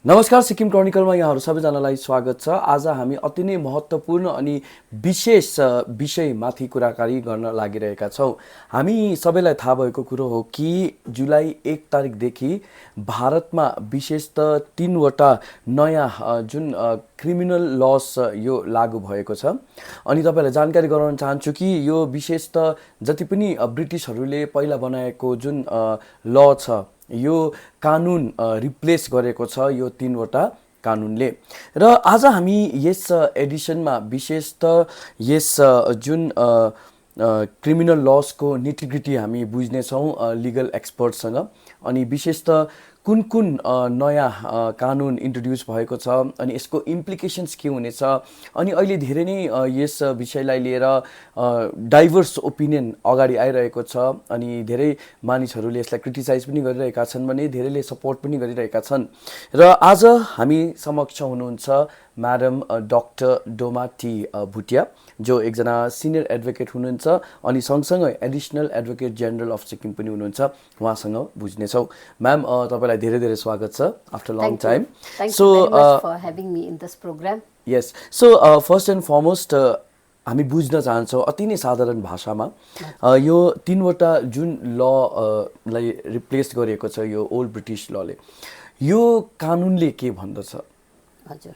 नमस्कार, सिक्किम क्रोनिकलमा यहाँहरू सबैजनालाई स्वागत छ। आज हामी अति नै महत्त्वपूर्ण अनि विशेष विषयमाथि कुराकानी गर्न लागिरहेका छौँ। हामी सबैलाई थाहा भएको कुरो हो कि जुलाई 1 तारिकदेखि भारतमा विशेषतः 3वटा नयाँ जुन क्रिमिनल लस यो लागू भएको छ। अनि तपाईहरुलाई जानकारी गराउन चाहन्छु कि यो विशेषतः जति पनि ब्रिटिसहरूले पहिला बनाएको जुन ल छ यो कानुन रिप्लेस गरेको छ यो 3वटा कानुनले। र आज हामी यस एडिसनमा विशेषतः यस जुन क्रिमिनल लसको निटिग्रिटी हामी बुझ्ने छौं लिगल एक्सपर्टसँग। अनि विशेषतः कुन कुन नयाँ कानुन इन्ट्रोड्युस भएको छ अनि यसको इम्प्लिकेसन्स के हुनेछ अनि अहिले धेरै नै यस विषयलाई लिएर डाइभर्स ओपिनियन अगाडि आइरहेको छ अनि धेरै मानिसहरूले यसलाई क्रिटिसाइज पनि गरिरहेका छन् भने धेरैले सपोर्ट पनि गरिरहेका छन्। र आज हामी समक्ष हुनुहुन्छ madam doctor Doma T Bhutia, जो एकजना सिनियर एडभोकेट हुनुहुन्छ अनि सँगसँगै additional advocate general of Sikkim पनि हुनुहुन्छ। उहाँसँग बुझ्नेछौँ। म्याम, तपाईलाई धेरै धेरै स्वागत छ after long time. So for having me in this programme. Yes, so first and foremost हामी बुझ्न चाहन्छौँ अति नै साधारण भाषामा यो 3वटा जुन ललाई रिप्लेस गरिएको छ यो ओल्ड ब्रिटिस लले, यो कानुनले के भन्दछ? हजुर,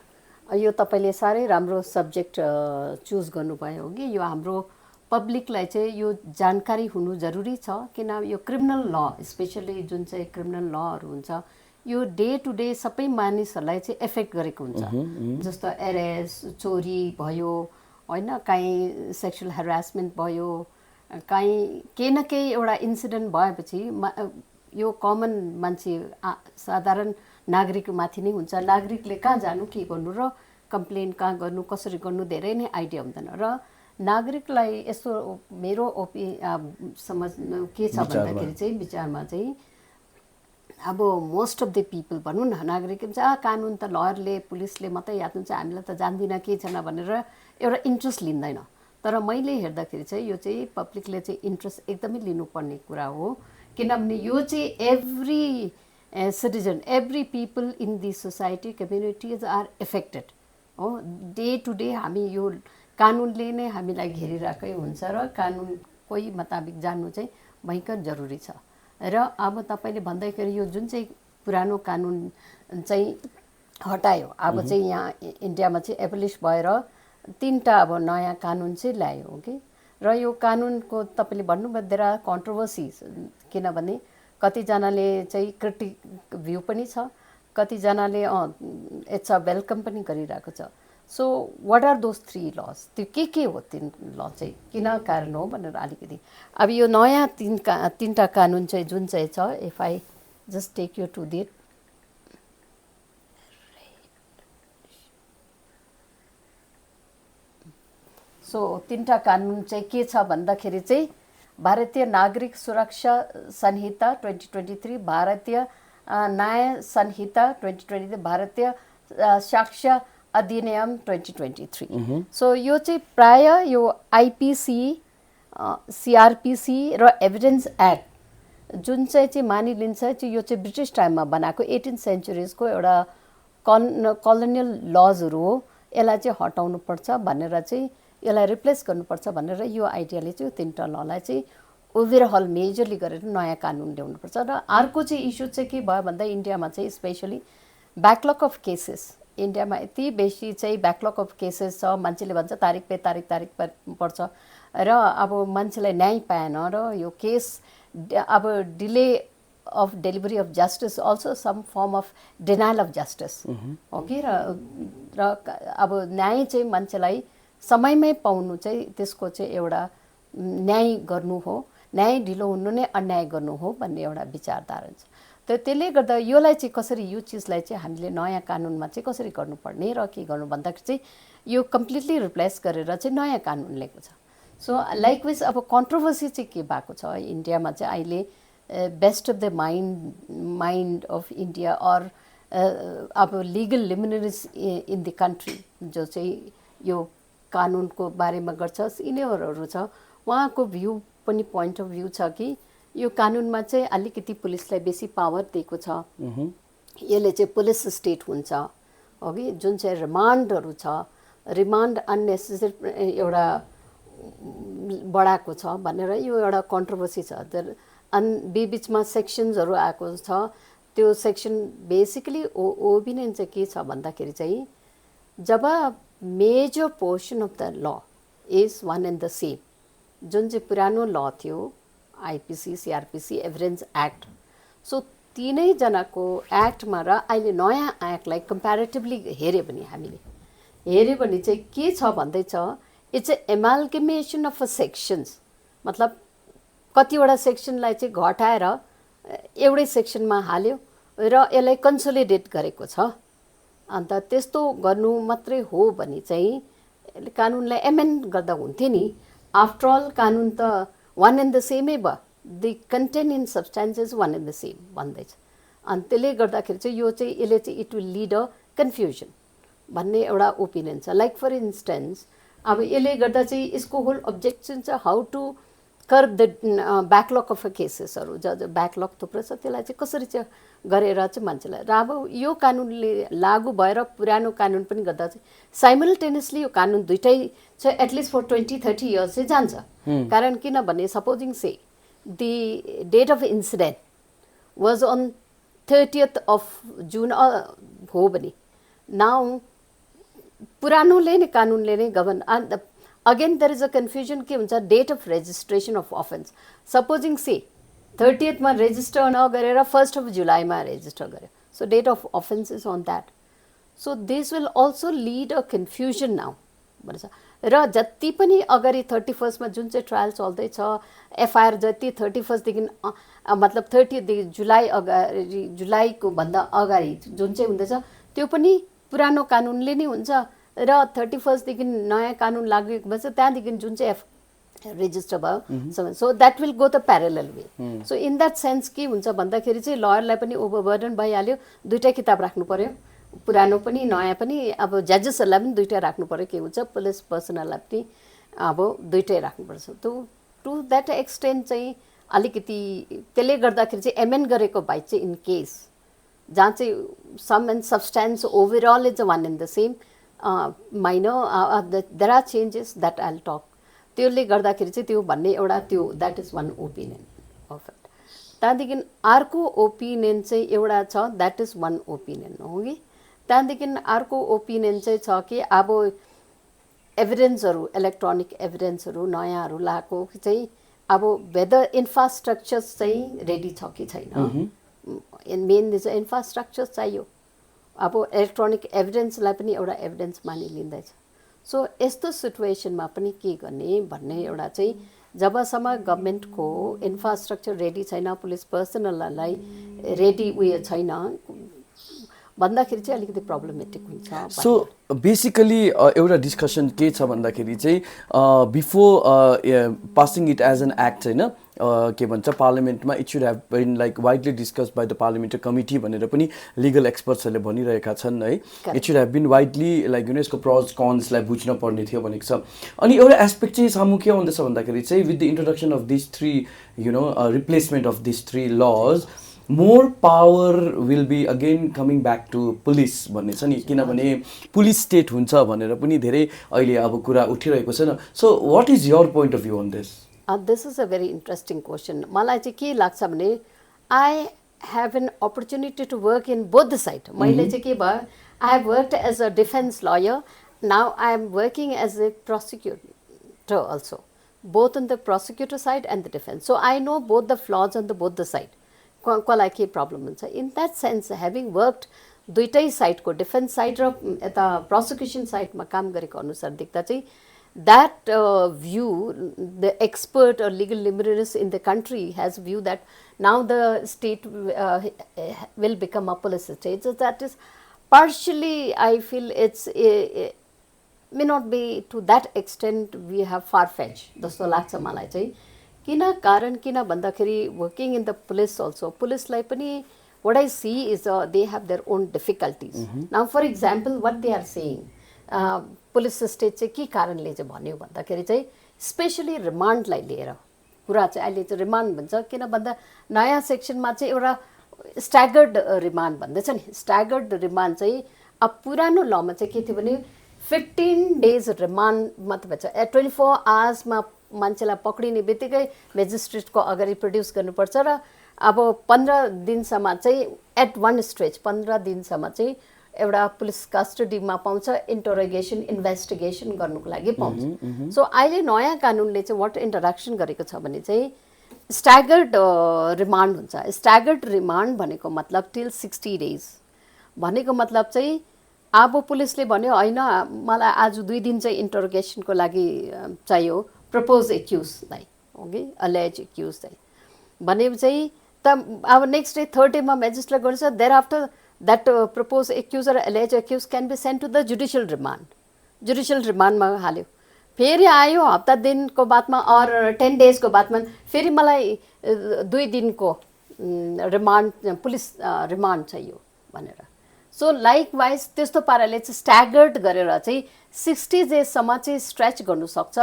यो तपाईले साह्रै राम्रो सब्जेक्ट चुज गर्नुभयो हो कि यो हाम्रो पब्लिकलाई चाहिँ यो जानकारी हुनु जरुरी छ। किन यो क्रिमिनल ल स्पेशली जुन चाहिँ क्रिमिनल लहरू हुन्छ यो डे टु डे सबै मानिसहरूलाई चाहिँ एफेक्ट गरेको हुन्छ। जस्तो एरेस्ट, चोरी भयो हैन, काहीँ सेक्सुअल हेरासमेन्ट भयो, काहीँ केही न केही एउटा इन्सिडेन्ट भएपछि यो कमन मान्छे साधारण नागरिकमाथि नै हुन्छ। नागरिकले कहाँ जानु, के गर्नु र कम्प्लेन कहाँ गर्नु, कसरी गर्नु धेरै नै आइडिया हुँदैन। र नागरिकलाई यस्तो मेरो समझ के छ भन्दाखेरि चाहिँ विचारमा चाहिँ अब मोस्ट अफ द पिपल भनौँ न, नागरिक चाहिँ कानुन त लयरले पुलिसले मात्रै याद हुन्छ, हामीलाई त जान्दिनँ के छैन भनेर एउटा इन्ट्रेस्ट लिँदैन। तर मैले हेर्दाखेरि चाहिँ यो चाहिँ पब्लिकले चाहिँ इन्ट्रेस्ट एकदमै लिनुपर्ने कुरा हो। किनभने यो चाहिँ every citizen, every people in the society communities are affected हो। डे टु डे हामी यो कानुनले नै हामीलाई घेरिरहेकै हुन्छ र कानुनकै मुताबिक जान्नु चाहिँ भयङ्कर जरुरी छ। र अब तपाईँले भन्दाखेरि यो जुन चाहिँ पुरानो कानुन चाहिँ हटायो, अब चाहिँ यहाँ इन्डियामा चाहिँ एबलिस भएर 3टा अब नयाँ कानुन चाहिँ ल्यायो हो कि। र यो कानुनको तपाईँले भन्नुभयो देयर आर कन्ट्रोभर्सिज, किनभने कतिजनाले चाहिँ क्रिटिक भ्यू पनि छ, कतिजनाले इट्स अ वेलकम पनि गरिरहेको छ। So what are those 3 laws? त्यो के हो 3 ल चाहिँ, किन कारण हो भनेर अलिकति अब यो नयाँ 3टा कानुन चाहिँ जुन चाहिँ छ, if I just take you to that. So 3टा कानुन चाहिँ के छ भन्दाखेरि चाहिँ भारतीय नागरिक सुरक्षा संहिता 2023, भारतीय न्याय संहिता 2023, भारतीय साक्ष्य अधिनियम 2023। सो यो चाहिँ प्राय यो आइपिसी, CrPC र एभिडेन्स एक्ट जुन चाहिँ मानिलिन्छ चाहिँ यो चाहिँ ब्रिटिस टाइममा बनाएको 18th सेन्चुरिजको एउटा कलोनियल लजहरू हो। यसलाई चाहिँ हटाउनुपर्छ भनेर चाहिँ यसलाई रिप्लेस गर्नुपर्छ भनेर यो आइडियाले चाहिँ यो 3टा ललाई चाहिँ ओभरअल मेजरली गरेर नयाँ कानुन ल्याउनुपर्छ। र अर्को चाहिँ इस्यु चाहिँ के भयो भन्दा इन्डियामा चाहिँ स्पेसली ब्याकलग अफ केसेस, इन्डियामा यति बेसी चाहिँ ब्याकलग अफ केसेस छ। मान्छेले भन्छ तारिक पे तारिक पर्छ र अब मान्छेलाई न्याय पाएन र यो केस अब delay of delivery of justice, also some form of denial of justice हो कि। र अब न्याय चाहिँ मान्छेलाई समयमै पाउनु चाहिँ त्यसको चाहिँ एउटा न्याय गर्नु हो, न्याय ढिलो हुनु नै अन्याय गर्नु हो भन्ने एउटा विचारधारा छ। त्यसले गर्दा योलाई चाहिँ कसरी, यो चिजलाई चाहिँ हामीले नयाँ कानुनमा चाहिँ कसरी गर्नुपर्ने र के गर्नु भन्दाखेरि चाहिँ यो कम्प्लिटली रिप्लेस गरेर चाहिँ नयाँ कानुन ल्याएको छ। सो लाइकवाइज अब कन्ट्रोभर्सी चाहिँ के भएको छ इन्डियामा चाहिँ अहिले, best of the mind of India or अब legal luminaries in the country जो चाहिँ यो कानुनको बारेमा गर्छ, सिनियरहरू छ, उहाँको भ्यू पनि पोइन्ट अफ भ्यू छ कि यो कानुनमा चाहिँ अलिकति पुलिसलाई बेसी पावर दिएको छ। यसले चाहिँ पुलिस स्टेट हुन्छ अघि जुन चाहिँ रिमान्डहरू छ रिमान्ड अननेसेसरी एउटा बढाएको छ भनेर यो एउटा कन्ट्रोभर्सी छ बिचमा सेक्सन्सहरू आएको छ त्यो सेक्सन बेसिकली ओपिनियन चाहिँ के छ भन्दाखेरि चाहिँ जब major portion of the law is one and the same जुन चाहिँ पुरानो ल थियो IPC CrPC evidence act so तीनैजनाको एक्टमा र अहिले नयाँ एक्टलाई कम्प्यारेटिभली हेऱ्यो भने हामीले हेऱ्यो भने चाहिँ के छ भन्दैछ it's a amalgamation of a sections मतलब कतिवटा सेक्सनलाई चाहिँ घटाएर एउटै सेक्सनमा हाल्यो र यसलाई कन्सोलिडेट गरेको छ अन्त त्यस्तो गर्नु मात्रै हो भने चाहिँ कानुनलाई एमेन्ड गर्दा हुन्थ्यो नि आफ्टर अल कानुन त वान एन्ड द सेमै भयो the content in substances one and the same भन्दैछ अनि त्यसले गर्दाखेरि चाहिँ यो चाहिँ यसले चाहिँ it will lead a confusion भन्ने एउटा ओपिनियन छ लाइक फर इन्स्टेन्स अब यसले गर्दा चाहिँ यसको होल अब्जेक्सन छ how to curb the backlog of केसेसहरू ब्याकलग थुप्रो छ त्यसलाई चाहिँ कसरी चाहिँ गरेर चाहिँ मान्छेलाई र अब यो कानुनले लागू भएर पुरानो कानुन पनि गर्दा चाहिँ साइमल्टेनियसली यो कानुन दुइटै चाहिँ एटलिस्ट फर 20-30 इयर्स चाहिँ जान्छ कारण किनभने सपोजिङ से the date of incident was on 30th of June हो भने now पुरानोले नै कानुनले नै govern and again there is a confusion के हुन्छ date of registration of offense supposing say 30th मा register नगरेर 1st of July मा register गर्यो so date of offense is on that so this will also lead a confusion now भन्छ र जति पनि अगाडि 31st मा जुन चाहिँ ट्रायल चल्दैछ एफआइआर जति 31st देखि मतलब 30 जुलाई अगाडि जुलाईको भन्दा अगाडि जुन चाहिँ हुँदैछ त्यो पनि पुरानो कानुनले नै हुन्छ र 31st देखि नयाँ कानुन लागू भएछ त्यहाँदेखि जुन चाहिँ रेजिस्टर भयो so that will go the parallel way so in that sense के हुन्छ भन्दाखेरि चाहिँ लयरलाई पनि ओभरबर्डन भइहाल्यो दुईटै किताब राख्नु पर्यो पुरानो पनि नयाँ पनि अब जजेसहरूलाई पनि दुईटै राख्नु पर्यो के हुन्छ पुलिस पर्सनललाई पनि अब दुईटै राख्नुपर्छ टु द्याट एक्सटेन्ट चाहिँ अलिकति त्यसले गर्दाखेरि चाहिँ एमेन्ड गरेको भए चाहिँ इन केस जहाँ चाहिँ some and substance overall is one and the same minor there are changes that I will talk त्यसले गर्दाखेरि चाहिँ त्यो भन्ने एउटा त्यो that is one opinion of it त्यहाँदेखि अर्को ओपिनियन चाहिँ एउटा छ द्याट इज वान ओपिनियन हो कि त्यहाँदेखि अर्को ओपिनियन चाहिँ छ कि अब एभिडेन्सहरू इलेक्ट्रोनिक एभिडेन्सहरू नयाँहरू लगाएको चाहिँ अब वेदर इन्फ्रास्ट्रक्चर्स चाहिँ रेडी छ कि छैन मेन चाहिँ इन्फ्रास्ट्रक्चर चाहियो अब इलेक्ट्रोनिक एभिडेन्सलाई पनि एउटा एभिडेन्स मानिलिँदैछ सो यस्तो सिचुएसनमा पनि के गर्ने भन्ने एउटा चाहिँ जबसम्म गभर्मेन्टको इन्फ्रास्ट्रक्चर रेडी छैन पुलिस पर्सनललाई रेडी उयो छैन भन्दाखेरि चाहिँ अलिकति प्रब्लमेटिक हुन्छ सो बेसिकली एउटा डिस्कसन के छ भन्दाखेरि चाहिँ before passing it as an act होइन के भन्छ पार्लियामेन्टमा it should have been like widely discussed by the parliamentary committee भनेर पनि लिगल एक्सपर्ट्सहरूले भनिरहेका छन् है it should have been widely like यसको प्रज कन्सलाई बुझ्न पर्ने थियो भनेको छ अनि एउटा एस्पेक्ट चाहिँ सामु के आउँदैछ भन्दाखेरि चाहिँ with the introduction of this three replacement of this three laws more power will be again coming back to police भन्ने छ नि किनभने पुलिस स्टेट हुन्छ भनेर पनि धेरै अहिले अब कुरा उठिरहेको छ न so what is your point of view on this this is a very interesting question मलाई चाहिँ के लाग्छ भने I have an opportunity to work in both the side मैले चाहिँ के भयो I have worked as a defence lawyer now I am working as a prosecutor also both on the prosecutor side and the defence so I know both the flaws on the both the side कसलाई के problem हुन्छ in that sense having worked दुइटै साइडको defence side र यता persecution साइडमा काम गरेको अनुसार देख्दा चाहिँ that view the expert legal liberalist in the country has view that now the state will become a police state so that is partially I feel it's may not be to that extent we have far fetch जस्तो लाग्छ मलाई चाहिँ किन भन्दाखेरि working in the police also पुलिसलाई पनि what I see is they have their own difficulties. Now for example what they are saying police state चाहिँ के कारणले चाहिँ भन्यो भन्दाखेरि चाहिँ स्पेशली रिमान्डलाई लिएर कुरा चाहिँ अहिले चाहिँ रिमान्ड भन्छ किन भन्दा नयाँ सेक्सनमा चाहिँ एउटा स्ट्यागर्ड रिमान्ड भन्दैछ नि, स्ट्यागर्ड रिमान्ड चाहिँ अब पुरानो लमा चाहिँ के थियो भने 15 डेज रिमान्ड मात्र भन्छ। 24 आवर्समा मान्छेलाई पक्रिने बित्तिकै मेजिस्ट्रेटको अगाडि प्रड्युस गर्नुपर्छ र अब 15 दिनसम्म चाहिँ एट वान स्ट्रेच 15 दिनसम्म चाहिँ एउटा पुलिस कस्टडीमा पाउँछ, इन्टरोगेसन इन्भेस्टिगेसन गर्नुको लागि पाउँछ। सो अहिले नयाँ कानुनले चाहिँ वाट इन्ट्रोडक्सन गरेको छ भने चाहिँ स्ट्यागर्ड रिमान्ड हुन्छ। स्ट्यागर्ड रिमान्ड भनेको मतलब टिल 60 डेज भनेको मतलब चाहिँ अब पुलिसले भन्यो होइन मलाई आज 2 दिन चाहिँ इन्टरोगेसनको लागि चाहियो प्रपोज एक्युजलाई, ओके अलेज एक्युजलाई भने चाहिँ त अब नेक्स्ट डे थर्ड डेमा मेजिस्ट्रेट गर्छ। Thereafter that propose accused र alleged accused can be send to the judicial remand, judicial रिमान्डमा हाल्यो। फेरि आयो हप्ता दिनको बादमा अर 10 डेजको बादमा फेरि मलाई 2 दिनको रिमान्ड पुलिस रिमान्ड चाहियो भनेर। सो लाइक वाइज त्यस्तो पाराले चाहिँ स्ट्यागर्ड गरेर चाहिँ 60 डेजसम्म चाहिँ स्ट्रेच गर्नु सक्छ।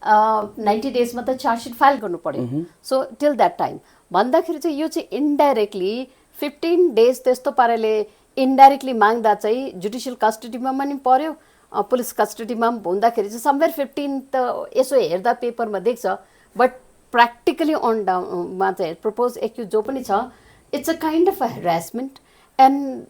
90 डेजमा त चार्जसिट फाइल गर्नु पर्यो। सो टिल द्याट टाइम भन्दाखेरि चाहिँ यो चाहिँ इन्डाइरेक्टली 15 डेज त्यस्तो पाराले इन्डाइरेक्टली माग्दा चाहिँ जुडिसियल कस्टडीमा पनि पर्यो, पुलिस कस्टडीमा हुँदाखेरि चाहिँ समवेयर 15 त यसो हेर्दा पेपरमा देख्छ, बट प्र्याक्टिकली अन डाउनमा चाहिँ प्रपोज एक्युज जो पनि छ it's a kind of a harassment. And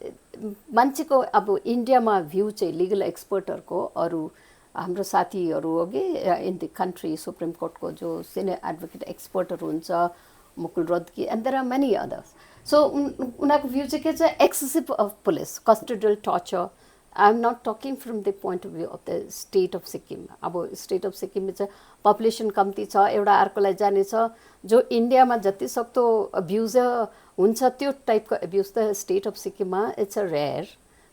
मान्छेको अब इन्डियामा भ्यू चाहिँ लिगल एक्सपर्टहरूको अरू हाम्रो साथीहरू हो कि इन द कन्ट्री सुप्रिम कोर्टको जो सिनियर एडभोकेट एक्सपर्टहरू हुन्छ Mukul Rohatgi and there are many others. So उनीहरूको भ्यू चाहिँ के छ excessive of police custodial torture. I am not talking from the point of view of the state of Sikkim. अब state of सिक्किममा चाहिँ पपुलेसन कम्ती छ, एउटा अर्कोलाई जानेछ, जो इन्डियामा जति सक्दो अब्युज हुन्छ त्यो टाइपको अब्युज त स्टेट अफ सिक्किममा it's a rare.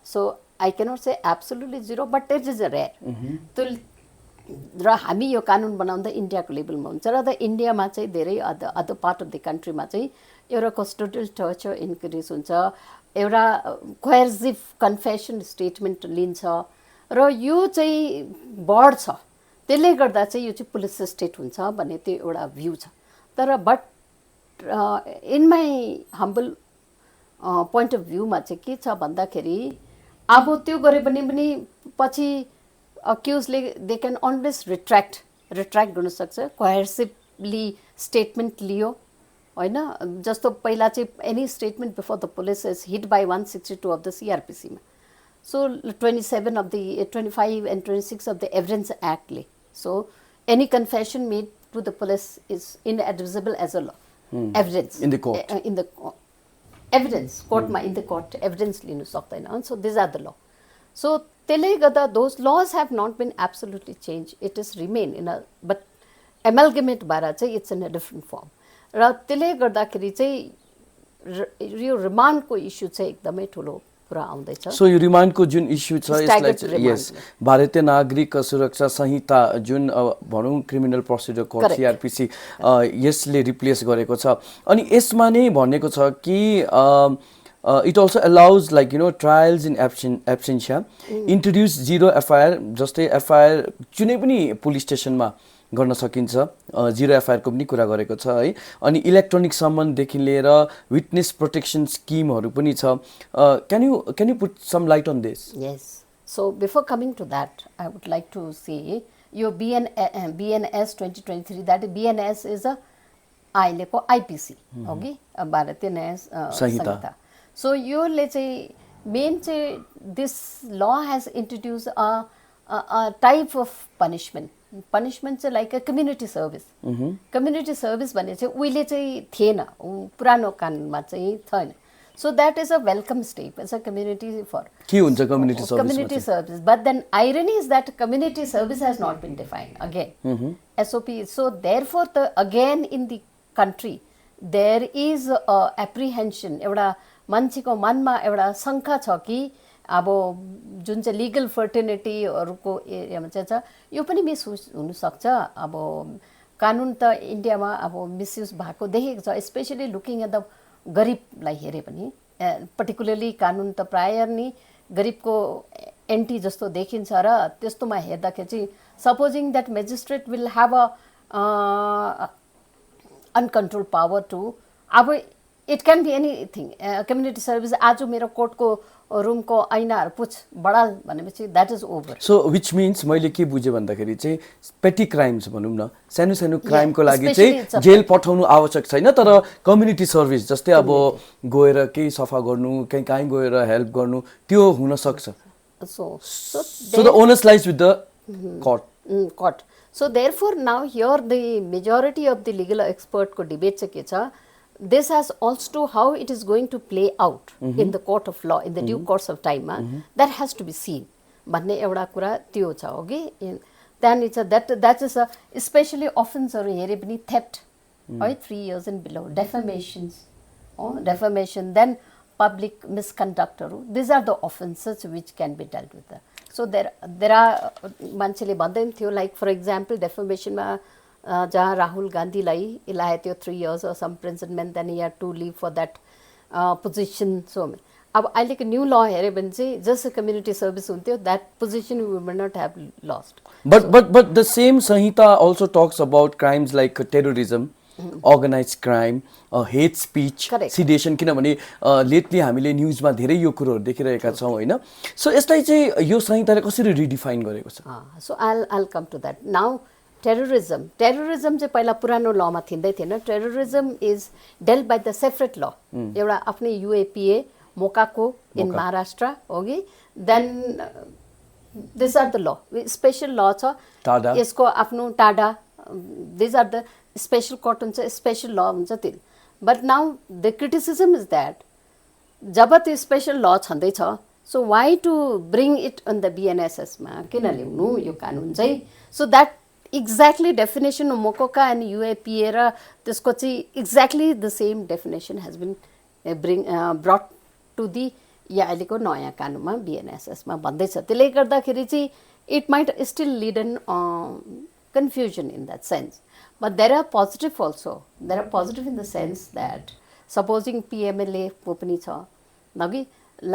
So I cannot say absolutely zero but it is a rare. त्यो र हामी यो कानुन बनाउँदा इन्डियाको लेभलमा हुन्छ र द इन्डियामा चाहिँ धेरै अदर पार्ट अफ द कन्ट्रीमा चाहिँ एउटा कस्टोडियल टर्चर इन्क्रिज हुन्छ, एउटा कोयर्सिभ कन्फेसन स्टेटमेन्ट लिन्छ र यो चाहिँ बढ्छ। त्यसले गर्दा चाहिँ यो चाहिँ पुलिस स्टेट हुन्छ भन्ने त्यो एउटा भ्यू छ। तर but in my humble point of भ्यूमा चाहिँ के छ भन्दाखेरि अब त्यो गरे भने पनि पछि अक्युजले दे क्यान अलवेज रिट्र्याक्ट गर्न सक्छ। कोयर्सिभली स्टेटमेन्ट लियो होइन, जस्तो पहिला चाहिँ any statement before the police is hit by 162 of the CrPCमा। So 27 of the 25 and 26 of the evidence एक्टले so any confession made to the police is inadmissible as a law evidence in the court, in the evidence कोर्टमा in the court evidence लिनु सक्दैन। So these are the law. So त्यसले गर्दा those laws have not been absolutely change, it is remain in a but amalgamate भएर चाहिँ it's in a different form. र त्यसले गर्दाखेरि चाहिँ यो रिमान्डको इस्यु चाहिँ एकदमै ठुलो कुरा आउँदैछ। सो यो रिमान्डको जुन इस्यु छ यसलाई चाहिँ यस भारतीय नागरिक सुरक्षा संहिता जुन भनौँ क्रिमिनल प्रोसिड्युर कोड CrPC यसले रिप्लेस गरेको छ। अनि यसमा नै भनेको छ कि it also allows like trials in absentia, introduce zero FIR, जस्तै FIR जुनै पनि पुलिस स्टेसनमा गर्न सकिन्छ, जिरो FIR को पनि कुरा गरेको छ है। अनि इलेक्ट्रोनिक सम्मनदेखि लिएर विटनेस प्रोटेक्सन स्किमहरू पनि छ। can you put some light on this? Yes. So before coming to that, I would like to say your BNS 2023, that BNS is a IPC, okay, Bharatiya Nyaya Sanhita. So your let's say main say this law has introduced a type of punishment. Punishment चाहिँ like a community service. Community service भने चाहिँ उहिले चाहिँ थिएन, पुरानो कानुनमा चाहिँ थिएन. So that is a welcome step as a community for. के हुन्छ community service? Community service. But then irony is that community service has not been defined again. SOP. So therefore again in the country there is a apprehension. एउटा मान्छेको मनमा एउटा शङ्का छ कि अब जुन चाहिँ लिगल फर्टिनिटीहरूको एरियामा चाहिँ छ यो पनि मिसयुज हुनसक्छ। अब कानुन त इन्डियामा अब मिसयुज भएको देखेको छ, स्पेसली लुकिङ एट द गरिबलाई हेरे पनि पर्टिकुलरली कानुन त प्राय नै गरिबको एन्टी जस्तो देखिन्छ र त्यस्तोमा हेर्दाखेरि चाहिँ supposing that magistrate will have a uncontrol power to अब it can be anything community service आज मेरो कोर्टको रुमको ऐनाहरू पुछ बढाल भनेपछि that is over so which means मैले के बुझेँ भन्दाखेरि चाहिँ पेटी क्राइम्स भनौँ न सानो सानो क्राइमको लागि चाहिँ जेल पठाउनु आवश्यक छैन तर कम्युनिटी सर्भिस जस्तै अब गएर केही सफा गर्नु कहीँ गएर हेल्प गर्नु त्यो हुनसक्छ so the owners lies with the court. So therefore now here the majority of the legal expert ko debate cha ke cha this has also how it is going to play out in the court of law in the due course of time that has to be seen भन्ने एउटा कुरा त्यो छ okay then it's a that is a especially offense haru here pani theft है 3 years and below defamation then public misconduct these are the offenses which can be dealt with so there are मान्छेले भन्दै थियो like for example defamation मा जहाँ राहुल गान्धीलाई इलायो त्यो 3 years or some imprisonment then he had to leave for that position so अब अहिलेको new ल हेऱ्यो भने चाहिँ जस कम्युनिटी सर्भिस हुन्थ्यो that position we would not have lost but the same Sanhita also talks about crimes like terrorism organized crime hate speech sedition किनभने lately हामीले न्यूजमा धेरै यो कुरोहरु देखिरहेका छौं हैन सो यसलाई चाहिँ यो संहिताले कसरी रिडिफाइन गरेको छ so I'll come to that now terrorism चाहिँ पहिला पुरानो लमा थिँदै थिएन terrorism is dealt by the separate law एउटा आफ्नै UAPA मोकाको in Maharashtra okay then these are the law special law छ यसको आफ्नो टाडा these are the special court हुन्छ special law हुन्छ त्यो but now the criticism is that जब त्यो special law छँदै छ so why to bring it on the BNSS मा किन ल्याउनु यो कानुन चाहिँ so that exactly definition of mokoka and UAPA र त्यसको चाहिँ exactly the same definition has been brought to the या अहिलेको नयाँ कानुनमा BNSS मा भन्दै छ त्यसले गर्दाखेरि चाहिँ it might still lead in confusion in that sense but there are positive also there are positive in the sense that supposing PMLA को पनि छ नगि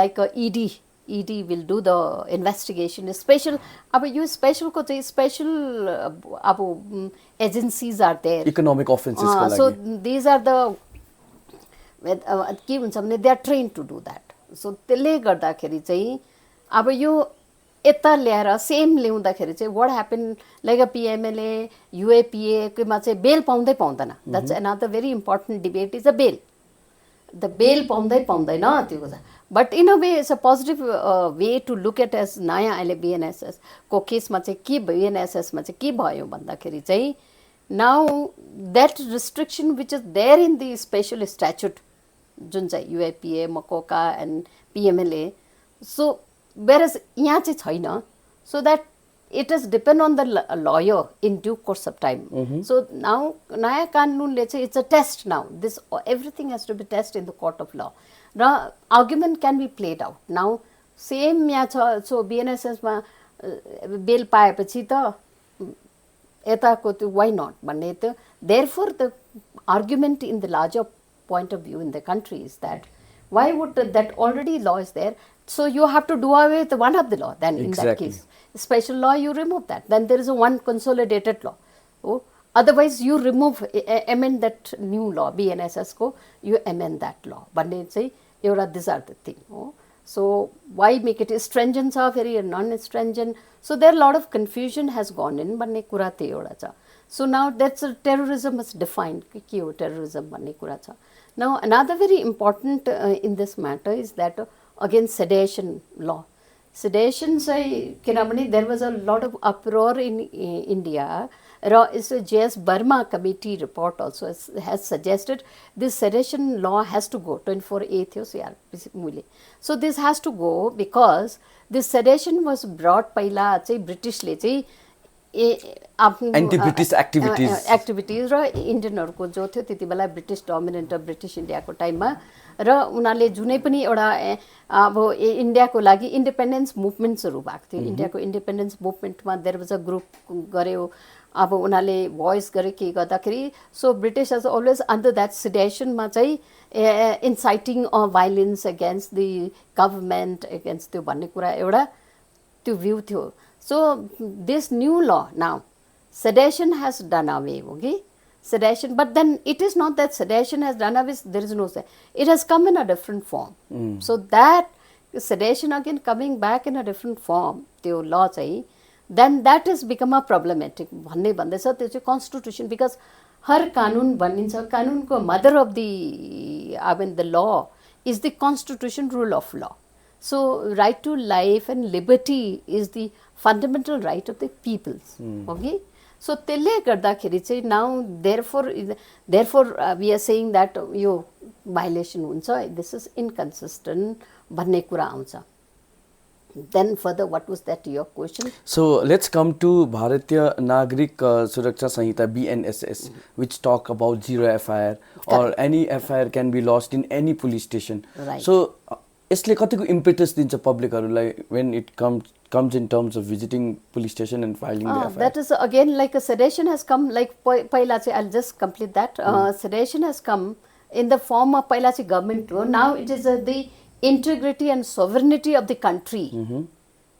like a ED will do the investigation special अब यो special को चाहिँ special अब agencies are there economic offenses को लागि so these are the के हुन्छ भने they are trained to do that so त्यसले गर्दाखेरि चाहिँ अब यो यता ल्याएर सेम ल्याउँदाखेरि चाहिँ what happened like a PMLA UAPA कोमा चाहिँ बेल पाउँदै पाउँदैन that's another very important debate is a bail the bail पाउँदैन त्यो but in a way it's a positive way to look at as नयाँ अहिले BNSS को केसमा चाहिँ के BNSS मा चाहिँ के भयो भन्दाखेरि चाहिँ now that restriction which is there in the special statute जुन चाहिँ UAPA MOCOCA and PMLA so whereas यहाँ चाहिँ छैन so that it is depend on the lawyer in due course of time so now नयाँ कानुनले चाहिँ it's a test now this everything has to be tested in the court of law र argument can be played out now same यहाँ छ so BNSS मा बेल पाएपछि त यताको त्यो why not भन्ने त्यो therefore the argument in the larger point of view in the country is that why would that already law is there so you have to do away with one of the law then in that case special law you remove that then there is a one consolidated law otherwise you remove amend that new law BNSS ko you amend that law भन्ने चाहिँ एउटा these are the thing so why make it stringent or very non stringent so there a lot of confusion has gone in भन्ने कुरा त्यही एउटा छ so now that's terrorism is defined के हो terrorism भन्ने कुरा छ now another very important in this matter is that again sedition law sedition चाहिँ किनभने there was a lot of uproar in India र is JS Burma committee report also has suggested this sedition law has to go 24A थियो CrPC मूल्य so this has to go because this sedition was brought पहिला चाहिँ ब्रिटिशले चाहिँ anti British activities र इन्डियनहरुको जो थियो त्यतिबेला ब्रिटिश डोमिनेन्ट अफ ब्रिटिश इन्डियाको टाइममा र उनीहरूले जुनै पनि एउटा अब इन्डियाको लागि इन्डिपेन्डेन्स मुभमेन्ट्सहरु भएको थियो इन्डियाको इन्डिपेन्डेन्स मुभमेन्टमा देयर वाज अ ग्रुप गर्यो अब उनीहरूले भोइस गरे के गर्दाखेरि so British has always under that सेडिसनमा चाहिँ inciting a violence against the government against त्यो भन्ने कुरा एउटा त्यो भ्यू थियो So this new law now, sedition has done away, okay? sedation, but then it is not that sedation has done away, there is no say. It has come in a different form. So that sedation again coming back in a different form, त्यो law चाहिँ, then that has become a problematic भन्ने भन्दैछ त्यो चाहिँ constitution, because हर कानुन भनिन्छ, कानुनको mother of the, I mean the law is the constitution, rule of law. So right to life and liberty is the fundamental right of the peoples. Okay. So त्यसले गर्दाखेरि चाहिँ now therefore we are saying that यो violation हुन्छ, this is inconsistent भन्ने कुरा आउँछ. Then further, what was that your question? So let's come to Bharatiya Nagarik Suraksha Sanhita, BNSS, which talk about zero FIR or any FIR can be lodged in any police station. Right. So यसले कतिको impetus दिन्छ publicहरूलाई when it comes in terms of visiting police station and filing the FIR? That is again like a sedation has come, like पहिला चाहिँ, I'll just complete that. Sedation has come in the form of पहिला चाहिँ government rule. Now it is the integrity and sovereignty of the country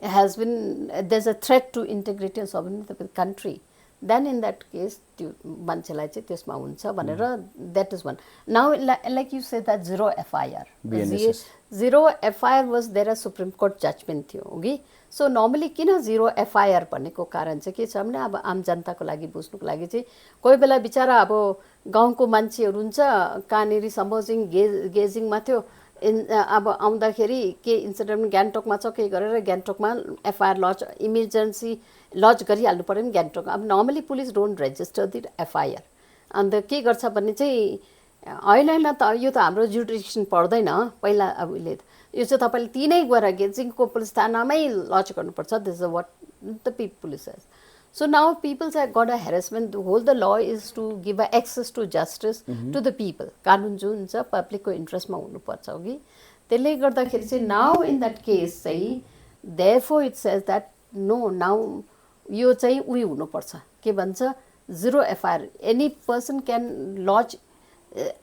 has been, there's a threat to integrity and sovereignty of the country. Then in that case, मान्छेलाई चाहिँ त्यसमा हुन्छ भनेर, that is one. Now like you said that zero FIR. BNSS. Zero FIR was there a Supreme Court judgment थियो, okay? So normally किन zero FIR भनेको कारण चाहिँ के छ भने अब आम जनताको लागि बुझ्नुको लागि चाहिँ कोही बेला बिचारा अब गाउँको मान्छेहरू हुन्छ कहाँनेरि सपोजिङ गेजिङमा थियो, अब आउँदाखेरि के इन्सिडेन्ट गान्तोकमा छ, के गरेर गान्तोकमा FIR लज, इमर्जेन्सी लज गरिहाल्नु पर्यो नि गान्तोक. अब normally police don't register the FIR. अन्त के गर्छ भने चाहिँ होइन त यो त हाम्रो जुडिक्सन पर्दैन, पहिला अब उसले यो चाहिँ तपाईँले तिनै गएर गेजिङको पुलिस थानामै लज गर्नुपर्छ. This is what the police says. So now people have got a harassment. The whole the law is to give a access to justice to the people. कानुन जुन छ पब्लिकको इन्ट्रेस्टमा हुनुपर्छ, ओके? त्यसले गर्दाखेरि चाहिँ now in that case चाहिँ therefore it says that no, now यो चाहिँ उही हुनुपर्छ, के भन्छ, zero FIR. Any person can lodge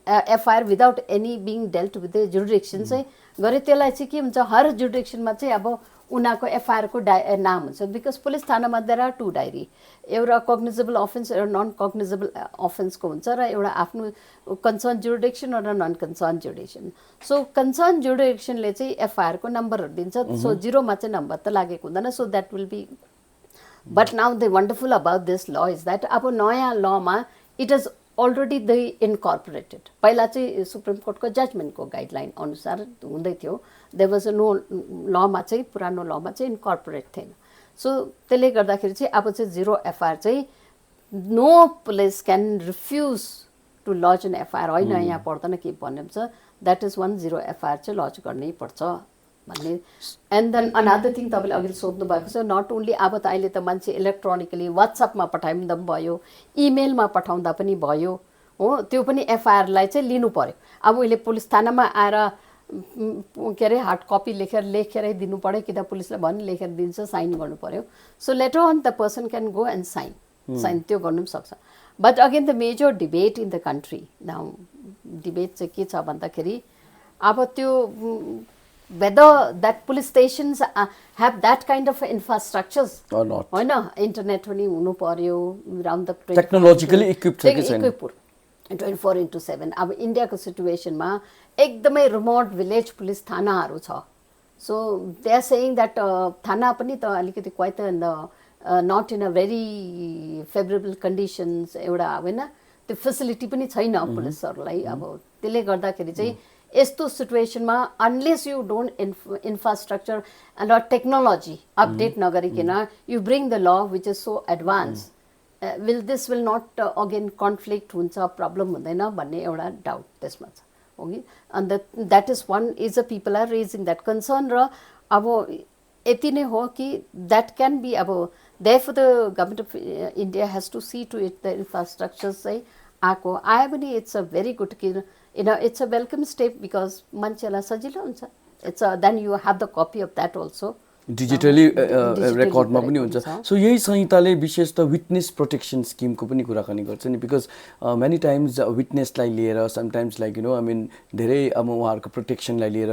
FIR without any being dealt with the jurisdiction चाहिँ गरे. त्यसलाई चाहिँ के हुन्छ, हर जुरिडिक्सनमा चाहिँ अब उनीहरूको FIR को नाम हुन्छ. बिकज पुलिस थानामा देयर आर टू डायरी, एउटा कग्निजेबल अफेन्स एउटा नन कग्निजेबल अफेन्सको हुन्छ र एउटा आफ्नो कन्सर्न जुरिडिक्सन र non concern jurisdiction. So concern जुरिडिक्सनले चाहिँ FIR को नम्बरहरू दिन्छ. सो जिरोमा चाहिँ नम्बर त लागेको हुँदैन. So that will be. But now the wonderful about this law is that अब नयाँ लमा it is already the incorporated. पहिला चाहिँ सुप्रिम कोर्टको जजमेन्टको गाइडलाइन अनुसार हुँदै थियो. देयर वाज नो लमा चाहिँ, पुरानो लमा चाहिँ इन्कर्पोरेट थिएन. सो त्यसले गर्दाखेरि चाहिँ अब चाहिँ जिरो FIR चाहिँ no police can refuse to lodge an FIR. होइन यहाँ पर्दैन के भन्ने हुन्छ, that is one zero FIR चाहिँ लज गर्नै पर्छ भन्ने. एन्ड देन अनदर थिङ तपाईँले अघि सोध्नु भएको छ, नट ओन्ली अब त अहिले त मान्छे इलेक्ट्रोनिकली वाट्सएपमा पठाउँदा पनि भयो, इमेलमा पठाउँदा पनि भयो, हो, त्यो पनि FIR लाई चाहिँ लिनु पर्यो. अब उहिले पुलिस थानामा आएर के अरे हार्ड कपी लेखेरै दिनु पर्यो कि त पुलिसले भन्ने लेखेर दिन्छ, साइन गर्नु पर्यो. So letter on the person can go and sign त्यो गर्नु पनि सक्छ. But again the major debate in the country now, debate चाहिँ के छ भन्दाखेरि अब त्यो whether that police stations have that kind of infrastructures or not. होइन, इन्टरनेट पनि हुनु पर्यो, राउन्ड द टेक्नोलोजिकली इक्विप्ड छ कि छैन, 24/7. अब इन्डियाको सिचुएसनमा एकदमै रिमोट भिलेज पुलिस थानाहरू छ. So they are saying that थाना पनि त अलिकति quite not in a very favourable conditions, एउटा होइन त्यो फेसिलिटी पनि छैन पुलिसहरूलाई. अब त्यसले गर्दाखेरि चाहिँ यस्तो सिचुएसनमा अनलेस यु डोन्ट इन्फ्रास्ट्रक्चर र टेक्नोलोजी अपडेट नगरिकन you bring the law which is so advance, this will not again conflict हुन्छ, प्रब्लम हुँदैन भन्ने एउटा डाउट त्यसमा छ, ओके? अन्त that is one is a people are raising that concern. र अब यति नै हो कि द्याट क्यान बी, अब therefore the government of India has to see to it the infrastructure चाहिँ आएको आयो भने इट्स अ भेरी गुड कि it's a welcome step because मान्छेलाई सजिलो हुन्छ. It's then you have the copy of that also. Digitally रेकर्डमा पनि हुन्छ. सो यही संहिताले विशेष त विटनेस प्रोटेक्सन स्किमको पनि कुराकानी गर्छ नि, बिकज मेनी टाइम्स विटनेसलाई लिएर sometimes like you know I mean धेरै अब उहाँहरूको प्रोटेक्सनलाई लिएर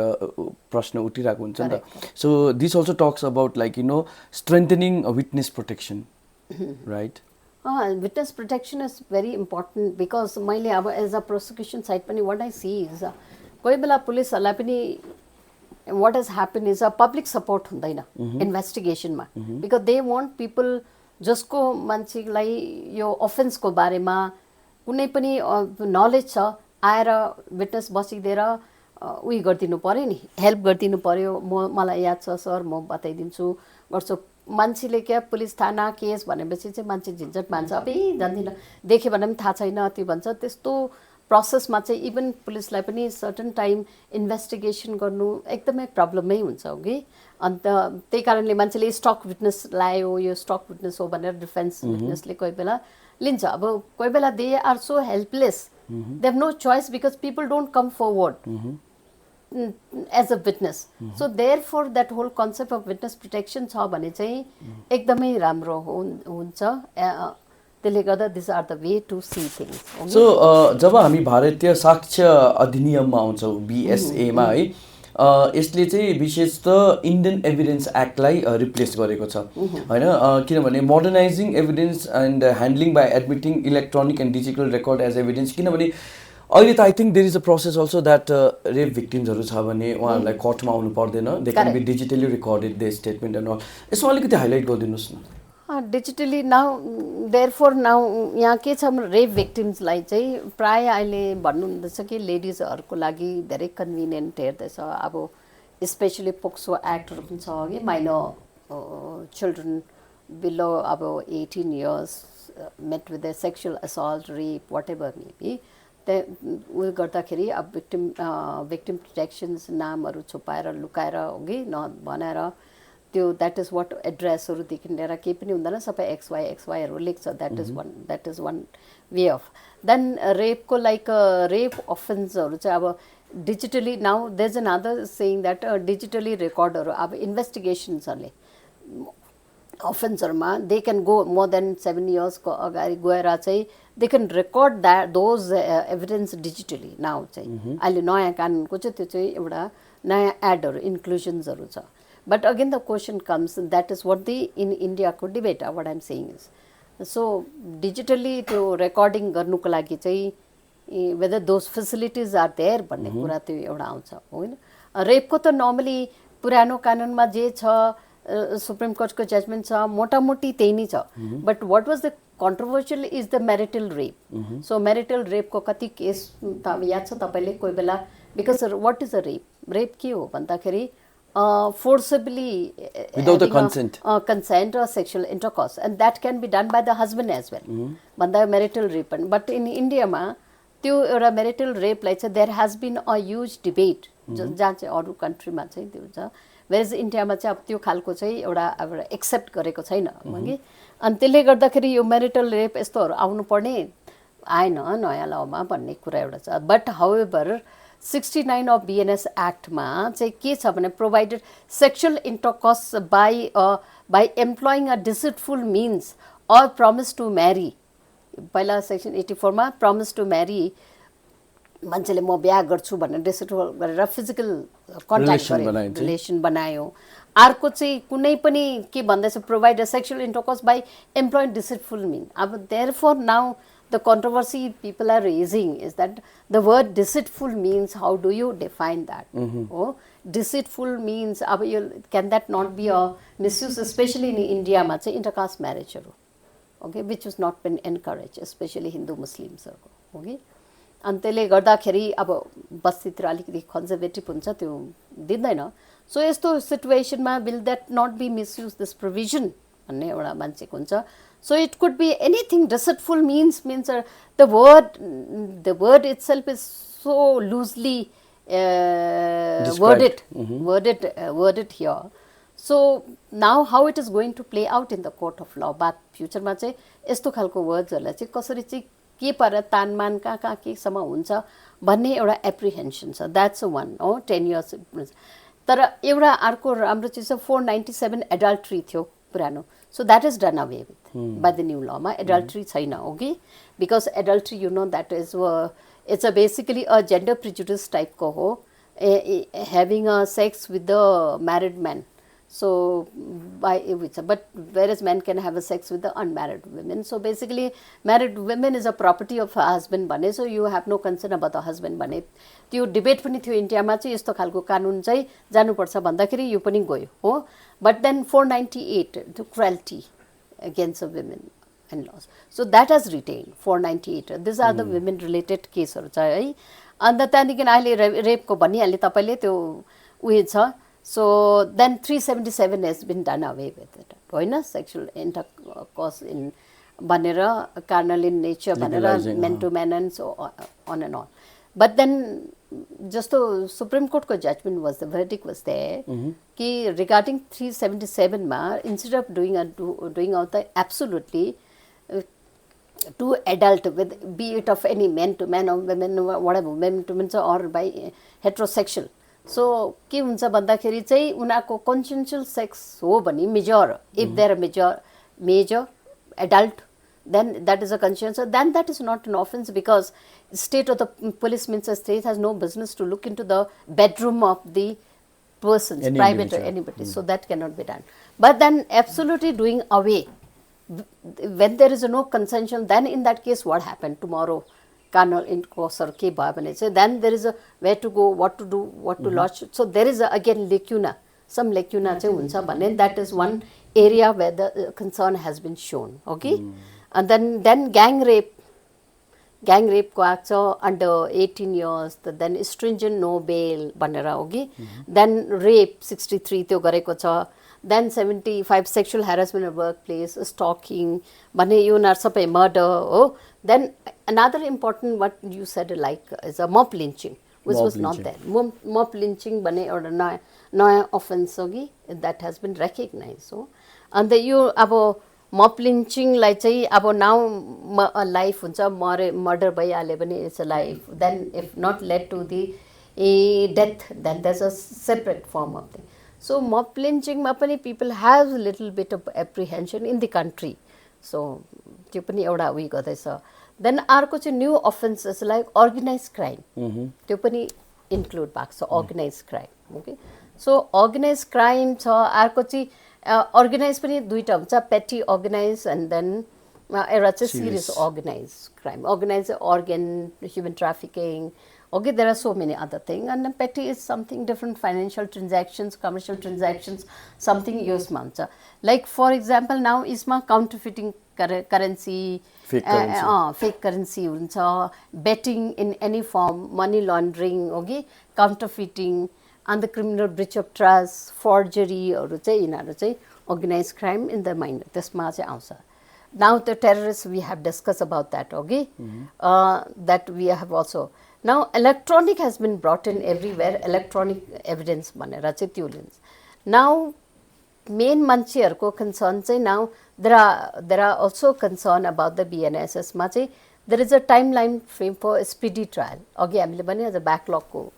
प्रश्न उठिरहेको हुन्छ नि त. So this also talks about like you know strengthening witness protection, right? Witness protection is very important because मैले अब एज अ प्रोसिक्युसन साइड पनि वाट आई सी इज कोही बेला पुलिसहरूलाई पनि what has happen is a public support हुँदैन इन्भेस्टिगेसनमा because they want people जसको मान्छेलाई यो अफेन्सको बारेमा कुनै पनि नलेज छ आएर विटनेस बसिदिएर उयो गरिदिनु पऱ्यो नि हेल्प गरिदिनु पऱ्यो मलाई याद छ सर म बताइदिन्छु गर्छु मान्छेले क्या पुलिस थाना केस भनेपछि चाहिँ मान्छे झिन्झट मान्छ अब जान्दिनँ देख्यो भने पनि थाहा छैन त्यो भन्छ त्यस्तो प्रोसेसमा चाहिँ इभन पुलिसलाई पनि सर्टन टाइम इन्भेस्टिगेसन गर्नु एकदमै प्रब्लमै हुन्छ हो कि अन्त त्यही कारणले मान्छेले स्टक विटनेस ल्यायो यो स्टक विटनेस हो भनेर डिफेन्स विटनेसले कोही बेला लिन्छ अब कोही बेला they are so helpless they have no choice because people don't come forward as a witness. So therefore that whole concept of witness protection छ भने चाहिँ एकदमै राम्रो हुन्छ त्यसले गर्दा these are the way to see things. So जब हामी भारतीय साक्ष्य अधिनियममा आउँछौँ BSA मा है यसले चाहिँ विशेष त इन्डियन एभिडेन्स एक्टलाई रिप्लेस गरेको छ हैन किनभने modernising evidence and handling by admitting electronic and digital record as evidence किनभने अहिले त I think there is a process also that rape भिक्टिम्सहरू छ भने उहाँहरूलाई कोर्टमा आउनु पर्दैन they can be digitally recorded the statement and all यसमा अलिकति हाइलाइट गरिदिनुहोस् न डिजिटली नाउ देयरफोर नाउ यहाँ के छ रेप भिक्टिम्सलाई चाहिँ प्राय अहिले भन्नुहुँदैछ कि लेडिजहरूको लागि धेरै कन्भिनियन्ट हेर्दैछ अब स्पेसली पोक्सो एक्टहरू पनि छ कि माइनर चिल्ड्रन बिलो अब 18 years met with a sexual assault, rape, whatever may be. उयो गर्दाखेरि अब victim protections नामहरू छुपाएर लुकाएर होगी न भनेर त्यो द्याट इज वाट एड्रेसहरूदेखि लिएर केही पनि हुँदैन सबै एक्सवाईहरू लेख्छ that is one way of then रेपको लाइक रेप अफेन्सहरू चाहिँ अब digitally now there is another saying that digitally रेकर्डहरू अब इन्भेस्टिगेसन्सहरूले अफेन्सहरूमा they can go more than 7 years को अगाडि गएर चाहिँ they can record that those evidence digitally now चाहिँ अहिले नयाँ कानुनको चाहिँ त्यो चाहिँ एउटा नयाँ एडहरू इन्क्लुजन्सहरू छ but again the question comes that is what the in इन्डियाको debate what I'm saying is so digitally त्यो रेकर्डिङ गर्नुको लागि चाहिँ whether those facilities are there भन्ने कुरा त्यो एउटा आउँछ होइन रेपको त नर्मली पुरानो कानुनमा जे छ सुप्रिम कोर्टको जजमेन्ट छ मोटामोटी त्यही नै छ but what was the controversial is the marital rape so marital रेपको कति केस त याद छ तपाईँले कोही बेला because what is a rape के हो भन्दाखेरि forcibly without the consent consent or sexual intercourse and that can be done by the husband as well भन्दा marital rape but in India मा त्यो एउटा marital rape लाई चाहिँ there has been a huge debate जहाँ चाहिँ अरू कन्ट्रीमा चाहिँ त्यो छ whereas इन्डियामा चाहिँ अब त्यो खालको चाहिँ एउटा एक्सेप्ट गरेको छैन कि अनि त्यसले गर्दाखेरि यो marital rape यस्तोहरू आउनु पर्ने आएन नयाँ लमा भन्ने कुरा एउटा छ but however 69 of BNS Act मा चाहिँ के छ भने provided sexual intercourse by employing a deceitful means or promise to marry पहिला section 84 मा promise to marry मान्छेले म बिहा गर्छु भनेर डिसिटफुल गरेर फिजिकल कन्ट्याक्ट गरे रिलेसन बनायो अर्को चाहिँ कुनै पनि के भन्दैछ provide a sexual intercourse by employing deceitful mean अब therefore now the controversy people are raising is that the word deceitful means how do you define that oh deceitful means can that not be a misuse especially in India ma chai intercaste marriage okay which has not been encouraged especially Hindu Muslims okay अनि त्यसले गर्दाखेरि अब बस्तीतिर अलिकति conservative हुन्छ त्यो दिँदैन so यस्तो सिचुएसनमा will that not be misuse this provision भन्ने एउटा मान्छेको हुन्छ so it could be anything deceitful means the word itself is so loosely worded here so now how it is going to play out in the court of law but future ma chai esto khalko words hara chai kasari chai ke para tanman ka ke sama huncha भन्ने एउटा एप्रिहेन्सन छ that's one हो 10 years तर एउटा अर्को राम्रो चिज छ 497 एडल्ट्री थियो पुरानो so that is done away with by the new law ma adultery chaina okay because adultery you know that is it's a basically a gender prejudice type ko ho having a sex with the married man So but whereas men can have a sex with the unmarried women. So basically married women is a property of a husband भने, so you have no concern about the husband भने. त्यो debate पनि थियो इन्डियामा चाहिँ यस्तो खालको कानुन चाहिँ जानुपर्छ भन्दाखेरि यो पनि गयो हो. But then 498 the cruelty against the women and laws. So that has retained 498. These are the women related caseहरू छ है. अन्त त्यहाँदेखि अहिले रेपको भनिहाल्ने तपाईले त्यो उयो छ. So then 377 has been done away with it. होइन sexual intercourse in भनेर carnal in nature भनेर men to men and so on and on. But then जस्तो Supreme Court को judgment was, the verdict was there कि regarding 377 मा instead of doing out the absolutely to adult with, be it of any men to men or women whatever, women to men or by heterosexual. So के हुन्छ भन्दाखेरि चाहिँ उनीहरुको consensual sex हो भने major, if they are major adult, then that is a consensual, then that is not an offense, because state or the police means the state has no business to look into the bedroom of the persons, private or anybody. So that cannot be done. But then absolutely doing away when there is no consensual, then in that case what happened tomorrow? Carnal intercourse or ke bhayo bhane chai, then there is a where to go, what to do, what to lodge. So there is again lacuna, some lacuna chai huncha bhane, that is one area where the concern has been shown. Okay, and then gang rape को act छ under 18 years, then stringent no bail बनेर होगी, then rape 63 त्यो गरेको छ, then 75 sexual harassment at workplace, stalking भने यो उनीहरु सबै murder हो. Then another important what you said like is a mob lynching, which was not there. Mob lynching भने एउटा नयाँ offense होगी, that has been recognized. So and the you अब mob lynching like चाहिँ अब now a life हुन्छ, murder भइहाल्यो भने it's a life, then if not led to the death, then there's a separate form of thing. So mob lynching मा पनि people have a little bit of apprehension in the country. So त्यो पनि एउटा उयो गर्दैछ. Then अर्को चाहिँ new offenses like organized crime, त्यो पनि include भएको छ, organized crime. Okay, so organized crime छ, अर्को चाहिँ organized पनि दुईटा हुन्छ, petty organized and then एउटा चाहिँ serious organized crime, organized organ, human trafficking. Okay, there are so many other things, and then petty is something different, financial transactions, commercial transactions, something यसमा हुन्छ. Like for example now यसमा counterfeiting currency, fake currency हुन्छ, betting in any form, money laundering, okay, counterfeiting, and the criminal breach of trust, forgery हरू चाहिँ यिनीहरु चाहिँ organized crime in the mind त्यसमा चाहिँ आउँछ. Now the terrorists we have discussed about that, okay, that we have also. Now electronic has been brought in everywhere, electronic evidence भनेर चाहिँ त्यो लिन्छ. Now main मान्छेहरुको concern चाहिँ now there are also concern about the BNSS मा चाहिँ there is a timeline frame for speedy trial. अघि हामीले भने as a backlog को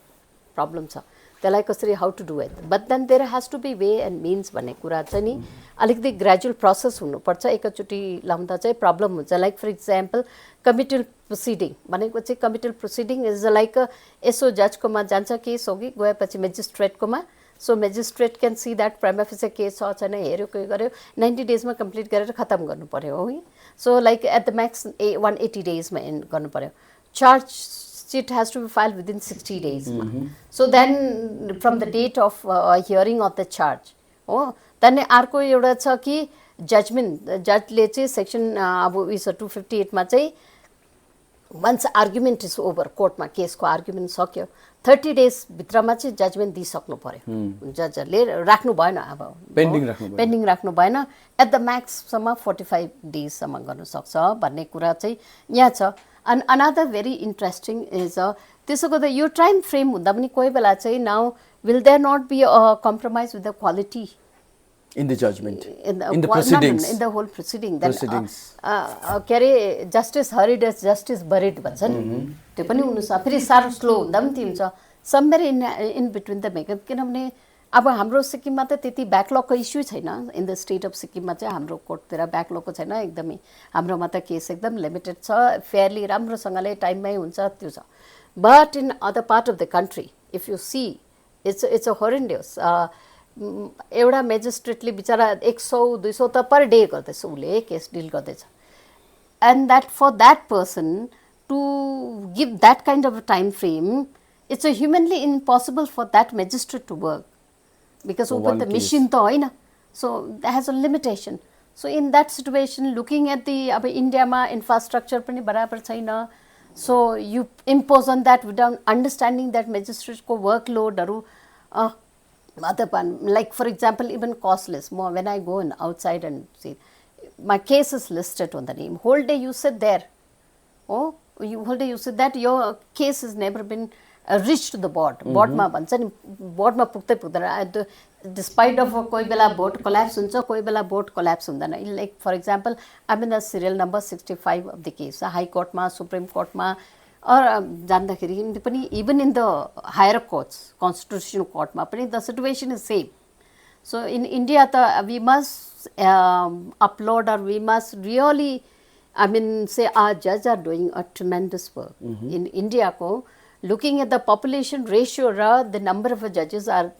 problem छ, त्यसलाई कसरी how to do it, but then there has to be way and means भन्ने कुरा चाहिँ नि अलिकति gradual process हुनुपर्छ. एकैचोटी लाउँदा चाहिँ problem हुन्छ. Like for example committal proceeding भनेको चाहिँ committal proceeding is like यसो जज कोमा जान्छ केस होगी, गएपछि magistrate coma, so magistrate can see that prima facie case छ छैन हेर्यो के गर्यो 90 days मा complete गरेर खतम गर्नु पर्यो हो. So like at the max 180 days मा end गर्नु पर्यो. Charge sheet has to be filed within 60 days. So then from the date of hearing of the charge, oh then अर्को एउटा छ कि judgment, जजले चाहिँ section अब उयो 258 मा चाहिँ once argument is over, court मा केस को argument सक्यो 30 days भित्रमा चाहिँ judgment दिइसक्नु पर्यो. जजले राख्नु भएन, अब पेन्डिङ राख्नु भएन, at the max सम्म 45 days सम्म गर्न सक्छ भन्ने कुरा चाहिँ यहाँ छ. And another very interesting is त्यसो गर्दा यो time frame हुँदा पनि कोही बेला चाहिँ now will there not be a compromise with the quality in the judgment, in the proceedings, in the whole proceeding, then के अरे justice hurried as justice buried भन्छ नि, त्यो पनि हुनु सक्छ. फेरि साह्रो स्लो हुँदा पनि त्यो हुन्छ, somewhere in between the make, किनभने अब हाम्रो सिक्किममा त त्यति ब्याकलगको इस्यु छैन. इन द स्टेट अफ सिक्किममा चाहिँ हाम्रो कोर्टतिर ब्याकलगको छैन एकदमै. हाम्रोमा त केस एकदम लिमिटेड छ, फेयरली राम्रोसँगले टाइममै हुन्छ त्यो छ. But in other part of the country if you see it's a horrendous एउटा मेजिस्ट्रेटले बिचरा 100-200 त पर डे गर्दैछ, उसले केस डिल गर्दैछ, and that for that person to give that kind of a time frame, it's a humanly impossible for that magistrate to work, because open the machine to hoina, so that has a limitation. So in that situation, looking at the India ma infrastructure pani barabar chaina, so you impose on that without understanding that magistrate ko workload haru like for example even costless. More when I go outside and see my case is listed on the name, whole day you sit there, oh you whole day you sit that your case has never been reached to the board. Board ma bhancha ni, board ma पुग्दै पुग्दैन, despite of कोही बेला vote collapse हुन्छ, कोही बेला vote collapse हुँदैन. Like for example, I'm in the serial number 65 of the case, high court ma, supreme court ma, or जान्दाखेरि पनि even in the higher courts, constitutional court ma पनि the situation is same. So in India we must upload, or we must really, I mean say our judges are doing a tremendous work. In India ko looking at the population ratio ra the number of judges are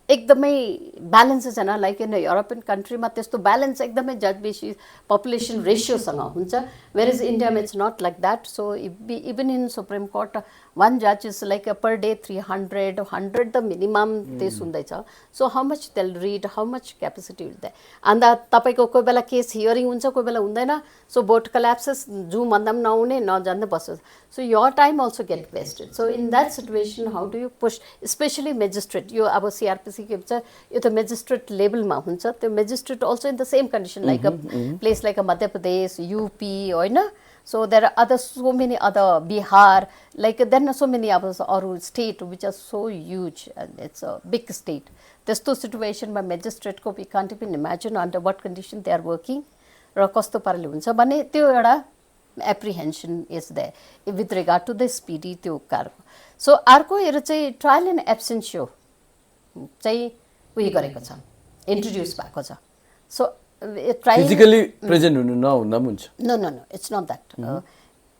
एकदमै balance छैन. Like in a European country मा त्यस्तो balance एकदमै judge बेसी population ratio सँग हुन्छ, whereas India मा it's not like that. So even in Supreme Court one judge is like a per day 300 100 the minimum त्यस हुँदैछ. So how much they'll read, how much capacity is there, and तपाईको कोही बेला case hearing हुन्छ, कोही बेला हुँदैन, so vote collapses, जु भन्दा पनि नहुने नजान्दै बस्छ, so your time also get wasted. So in that situation how do you push, especially magistrate, यो अब CrPC के भन्छ यो त magistrate level मा हुन्छ, त्यो magistrate also in the same condition like a place like a Madhya Pradesh, UP हैन. So there are other so many other Bihar, like there are so many other state which are so huge and it's a big state. त्यस्तो situation मा magistrate को we can't even imagine under what condition they are working र कस्तो पाराले हुन्छ भने त्यो एउटा apprehension is there with regard to the speedy त्यो कारको. So अर्को हेर चाहिँ trial and absentio चाहिँ उयो गरेको छ, introduce भएको छ. So trial physically present हुनु नहुँदा पनि हुन्छ. No, it's not that.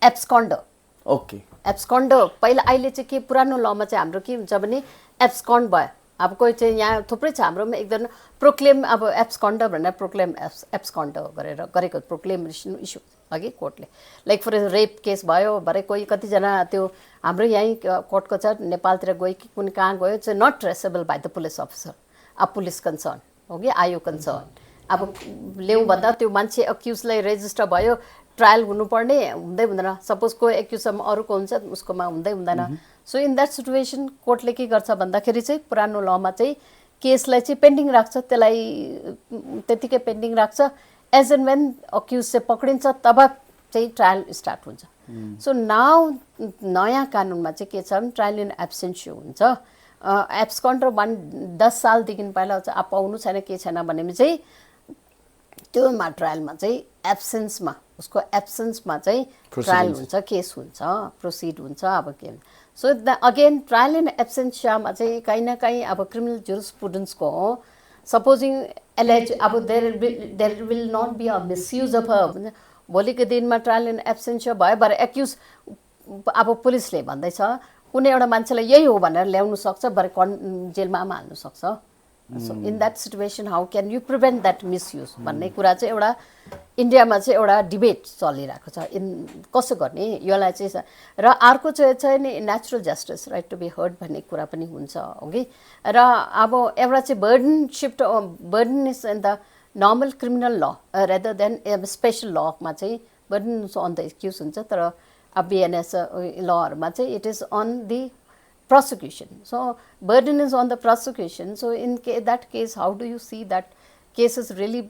Absconder. Okay. Absconder पहिला अहिले चाहिँ के पुरानो लमा चाहिँ हाम्रो के हुन्छ भने abscond भयो. अब कोही चाहिँ यहाँ थुप्रै छ हाम्रोमा एकदम प्रोक्लेम, अब absconder भनेर प्रोक्लेम absconder गरेर गरेको प्रोक्लेमेसन इस्यु अघि कोर्टले. लाइक फर रेप केस भयो भरे कोही कतिजना त्यो हाम्रो यहीँ कोर्टको छ नेपालतिर गयो कि कुन कहाँ गयो, चाहिँ not traceable by the police officer, अब पुलिस कन्सर्न हो कि आयो कन्सर्न, अब ल्याउँ भन्दा त्यो मान्छे अक्युजलाई रेजिस्टर भयो, ट्रायल हुनुपर्ने हुँदै हुँदैन, सपोज को एक्युजमा अरूको हुन्छ उसकोमा हुँदै हुँदैन. सो इन द्याट सिचुएसन कोर्टले के गर्छ भन्दाखेरि चाहिँ पुरानो लमा चाहिँ केसलाई चाहिँ पेन्डिङ राख्छ, त्यसलाई त्यतिकै पेन्डिङ राख्छ, एज एन्ड वेन अक्युज चाहिँ पक्रिन्छ तब चाहिँ ट्रायल स्टार्ट हुन्छ. सो नाउ नयाँ कानुनमा चाहिँ के छ भने ट्रायल इन एब्सेन्सियो हुन्छ. एब्सकन्डर 10 सालदेखि पहिला चाहिँ पाउनु छैन के छैन भनेपछि चाहिँ त्योमा ट्रायलमा चाहिँ एब्सेन्समा उसको एब्सेन्समा चाहिँ ट्रायल हुन्छ, केस हुन्छ, प्रोसिड हुन्छ. अब के सो अगेन ट्रायल इन एब्सेन्सियामा चाहिँ कहीँ न कहीँ अब क्रिमिनल जुरिस्प्रुडेन्सको हो, सपोजिङ एलेज अब there will not be a misuse of a, भोलिको दिनमा ट्रायल इन एब्सेन्सिया भयो भएर एक्युज अब पुलिसले भन्दैछ कुनै एउटा मान्छेलाई यही हो भनेर ल्याउनु सक्छ, भरे जेलमा पनि हाल्नु सक्छ. So in that situation how can you prevent that misuse भन्ने कुरा चाहिँ एउटा इन्डियामा चाहिँ एउटा डिबेट चलिरहेको छ. कसो गर्ने यसलाई चाहिँ. र अर्को चाहिँ नि natural justice, right to be heard भन्ने कुरा पनि हुन्छ अघि. र अब एउटा चाहिँ burden is in the normal criminal law rather than special लमा चाहिँ बर्डन अन द एक्युज हुन्छ, तर अब BNSS लहरूमा चाहिँ it is on the prosecution. So burden is on the prosecution. So in that case, how do you see that case is really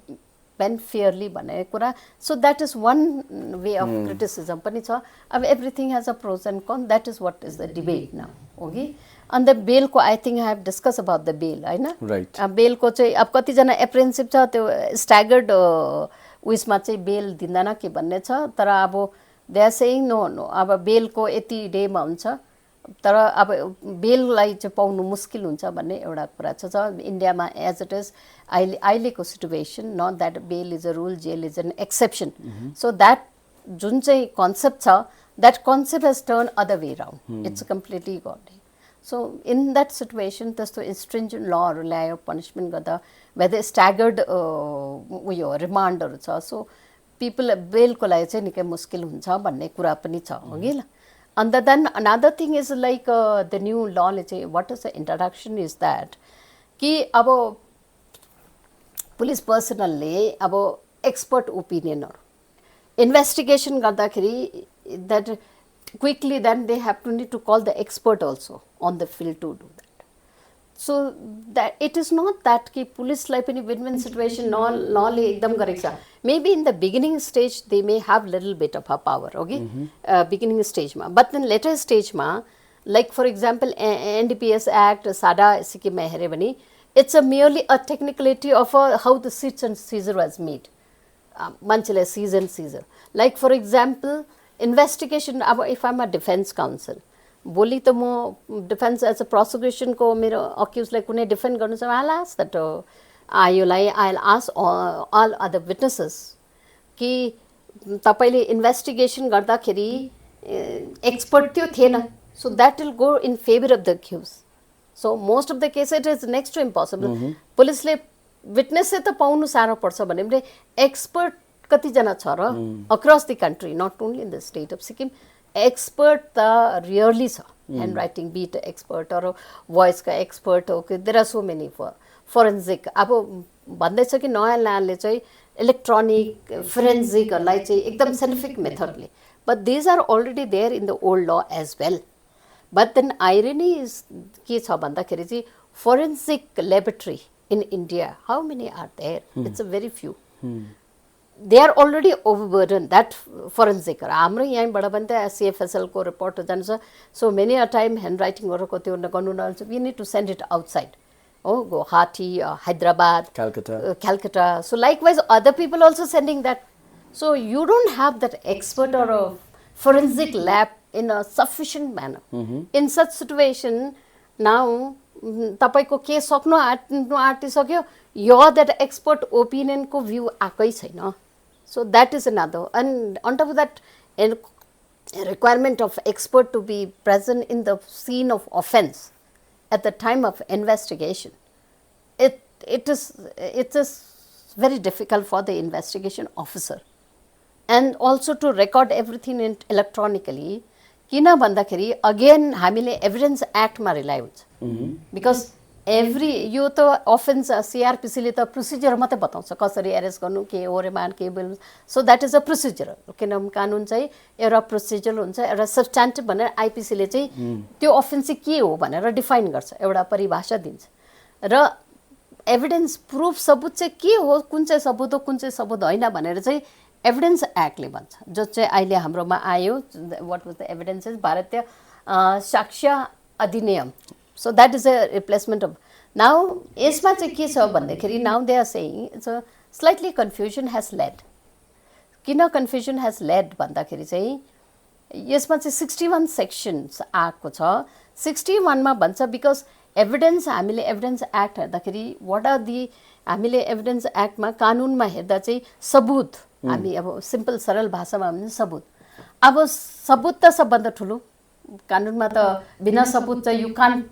went fairly भनेको कुरा. So that is one way of criticism पनि छ. अब everything has a pros and cons. That is what is the debate now. Okay. And the bail को I think I have discussed about the bail, हैन? Right. bail को चाहिँ अब कतिजना एप्रेन्सिप छ त्यो staggered उयसमा चाहिँ बेल दिँदैन के भन्ने छ, तर अब they are saying no अब बेल को यति डेमा हुन्छ, तर अब बेललाई चाहिँ पाउनु मुस्किल हुन्छ भन्ने एउटा कुरा छ इन्डियामा एज इट इज अहिलेको situation. Not that bail is a rule, jail is an exception. So that जुन चाहिँ कन्सेप्ट छ, that concept has turn other way round, it's completely gone. So in that situation, त्यस्तो stringent lawहरू ल्यायो punishment गर्दा whether staggered उयो रिमान्डहरू छ, so people बेलको लागि चाहिँ निकै मुस्किल हुन्छ भन्ने कुरा पनि छ अघि ल. And then another thing is like the new law, what is the introduction is that कि अब पुलिस पर्सनलले अब एक्सपर्ट ओपिनियनहरू इन्भेस्टिगेसन गर्दाखेरि that quickly then they have to need to call the expert also on the field to do that. So that it is not that कि पुलिसलाई पनि win-win situation लले एकदम गरेको छ. Maybe in the beginning stage they may have little bit of a power, okay? Beginning stage ma, but then later stage ma, like for example NDPS Act, SADA scheme में हेरे भने it's a merely a technicality of how the search and seizure was made. मान्छेले seize and seizure. Like for example investigation, अब if I'm a defense counsel, बोली त म defence as a persecution को मेरो अक्युजलाई कुनै डिफेन्ड गर्नु छ, I'll ask that I'll ask all other witnesses कि तपाईले इन्भेस्टिगेसन गर्दाखेरि एक्सपर्ट त्यो थिएन, so that will go in favor of the accused. So most of the case it is next to impossible. पुलिसले विटनेस त पाउनु साह्रो पर्छ भने एक्सपर्ट कतिजना छ र across the country, not only in the state of Sikkim. Expert त रियरली छ, ह्यान्ड राइटिङ बिट एक्सपर्ट अरू भोइसका एक्सपर्ट हो कि there are so many forensic. अब भन्दैछ कि नयाँ ल्यान्डले चाहिँ इलेक्ट्रोनिक फोरेन्सिकहरूलाई चाहिँ एकदम साइन्टिफिक मेथडले, but these are already there in the old law as well. But then irony के छ भन्दाखेरि चाहिँ forensic laboratory in India, how many are there? It's a very few. They are already overburdened, that forensic. हाम्रो यहीँबाट पनि त CFSL को report जान्छ. So many a time handwriting गरको त्यो गर्नु नहुन्छ, we need to send it outside. Oh, Guwahati, Hyderabad, Calcutta. So likewise other people also sending that. So you don't have that expert or a forensic lab in a sufficient manner. In such situation, now तपाईको के सक्नु आँटिसक्यो, your that expert opinion को view आकै छैन. So that is another, and on top of that, a requirement of expert to be present in the scene of offence at the time of investigation. It is very difficult for the investigation officer, and also to record everything electronically. किन भन्दाखेरि again हामीले evidence act मा rely हुन्छ, because every यो त offense CrPC ले त procedure मात्रै बताउँछ, कसरी अरेस्ट गर्नु, के हो रिमान्ड, के bill. So that is a procedure. किन कानुन चाहिँ एउटा प्रोसिजर हुन्छ, एउटा सब्स्टान्टिभ भनेर आइपिसी ले चाहिँ त्यो अफेन्स चाहिँ के हो भनेर डिफाइन गर्छ, एउटा परिभाषा दिन्छ. र एभिडेन्स प्रुफ सबुत चाहिँ के हो, कुन चाहिँ सबुत हो, कुन चाहिँ सबुत होइन भनेर चाहिँ एभिडेन्स एक्टले भन्छ, जो चाहिँ अहिले हाम्रोमा आयो. What was the evidence is Bharatiya Sakshya अधिनियम. So that is a replacement of. Now, यसमा चाहिँ के छ भन्दाखेरि now they are saying it's a slightly confusion has led. किन confusion has led भन्दाखेरि चाहिँ यसमा चाहिँ 61 sections आएको छ. 61 मा भन्छ because evidence हामीले evidence act हेर्दाखेरि what are the हामीले evidence act मा कानुनमा हेर्दा चाहिँ सबुत, हामी अब सिम्पल सरल भाषामा भन्छ सबुत. अब सबुत त सबभन्दा ठुलो, कानुनमा त बिना सबुत चाहिँ you can't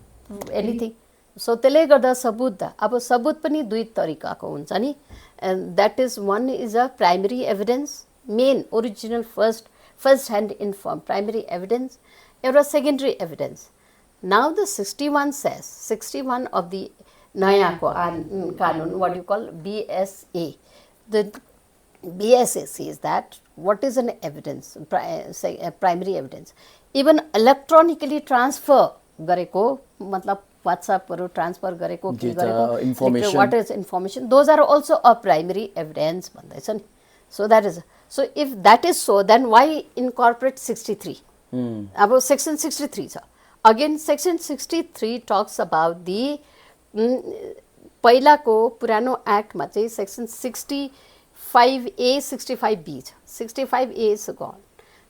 anything. So त्यसले गर्दा सबुत, अब सबुत पनि दुई तरिकाको हुन्छ नि, and that is one is a primary evidence, main original first hand informed primary evidence, एउटा secondary evidence. Now the 61 says, 61 of the नयाँको कानुन, what you call BSA, the BSA says that what is an evidence, primary evidence, even electronically transfer गरेको, मतलब व्हाट्सएपहरु transfer गरेको, के गरेको, what is information, those are also a primary evidence भन्दैछ नि. So that is, so if that is so, then why incorporate 63? अब section 63 छ. Again section 63 talks about the पहिलाको पुरानो एक्ट मा चाहिँ section 65A 65B छ. 65A is gone,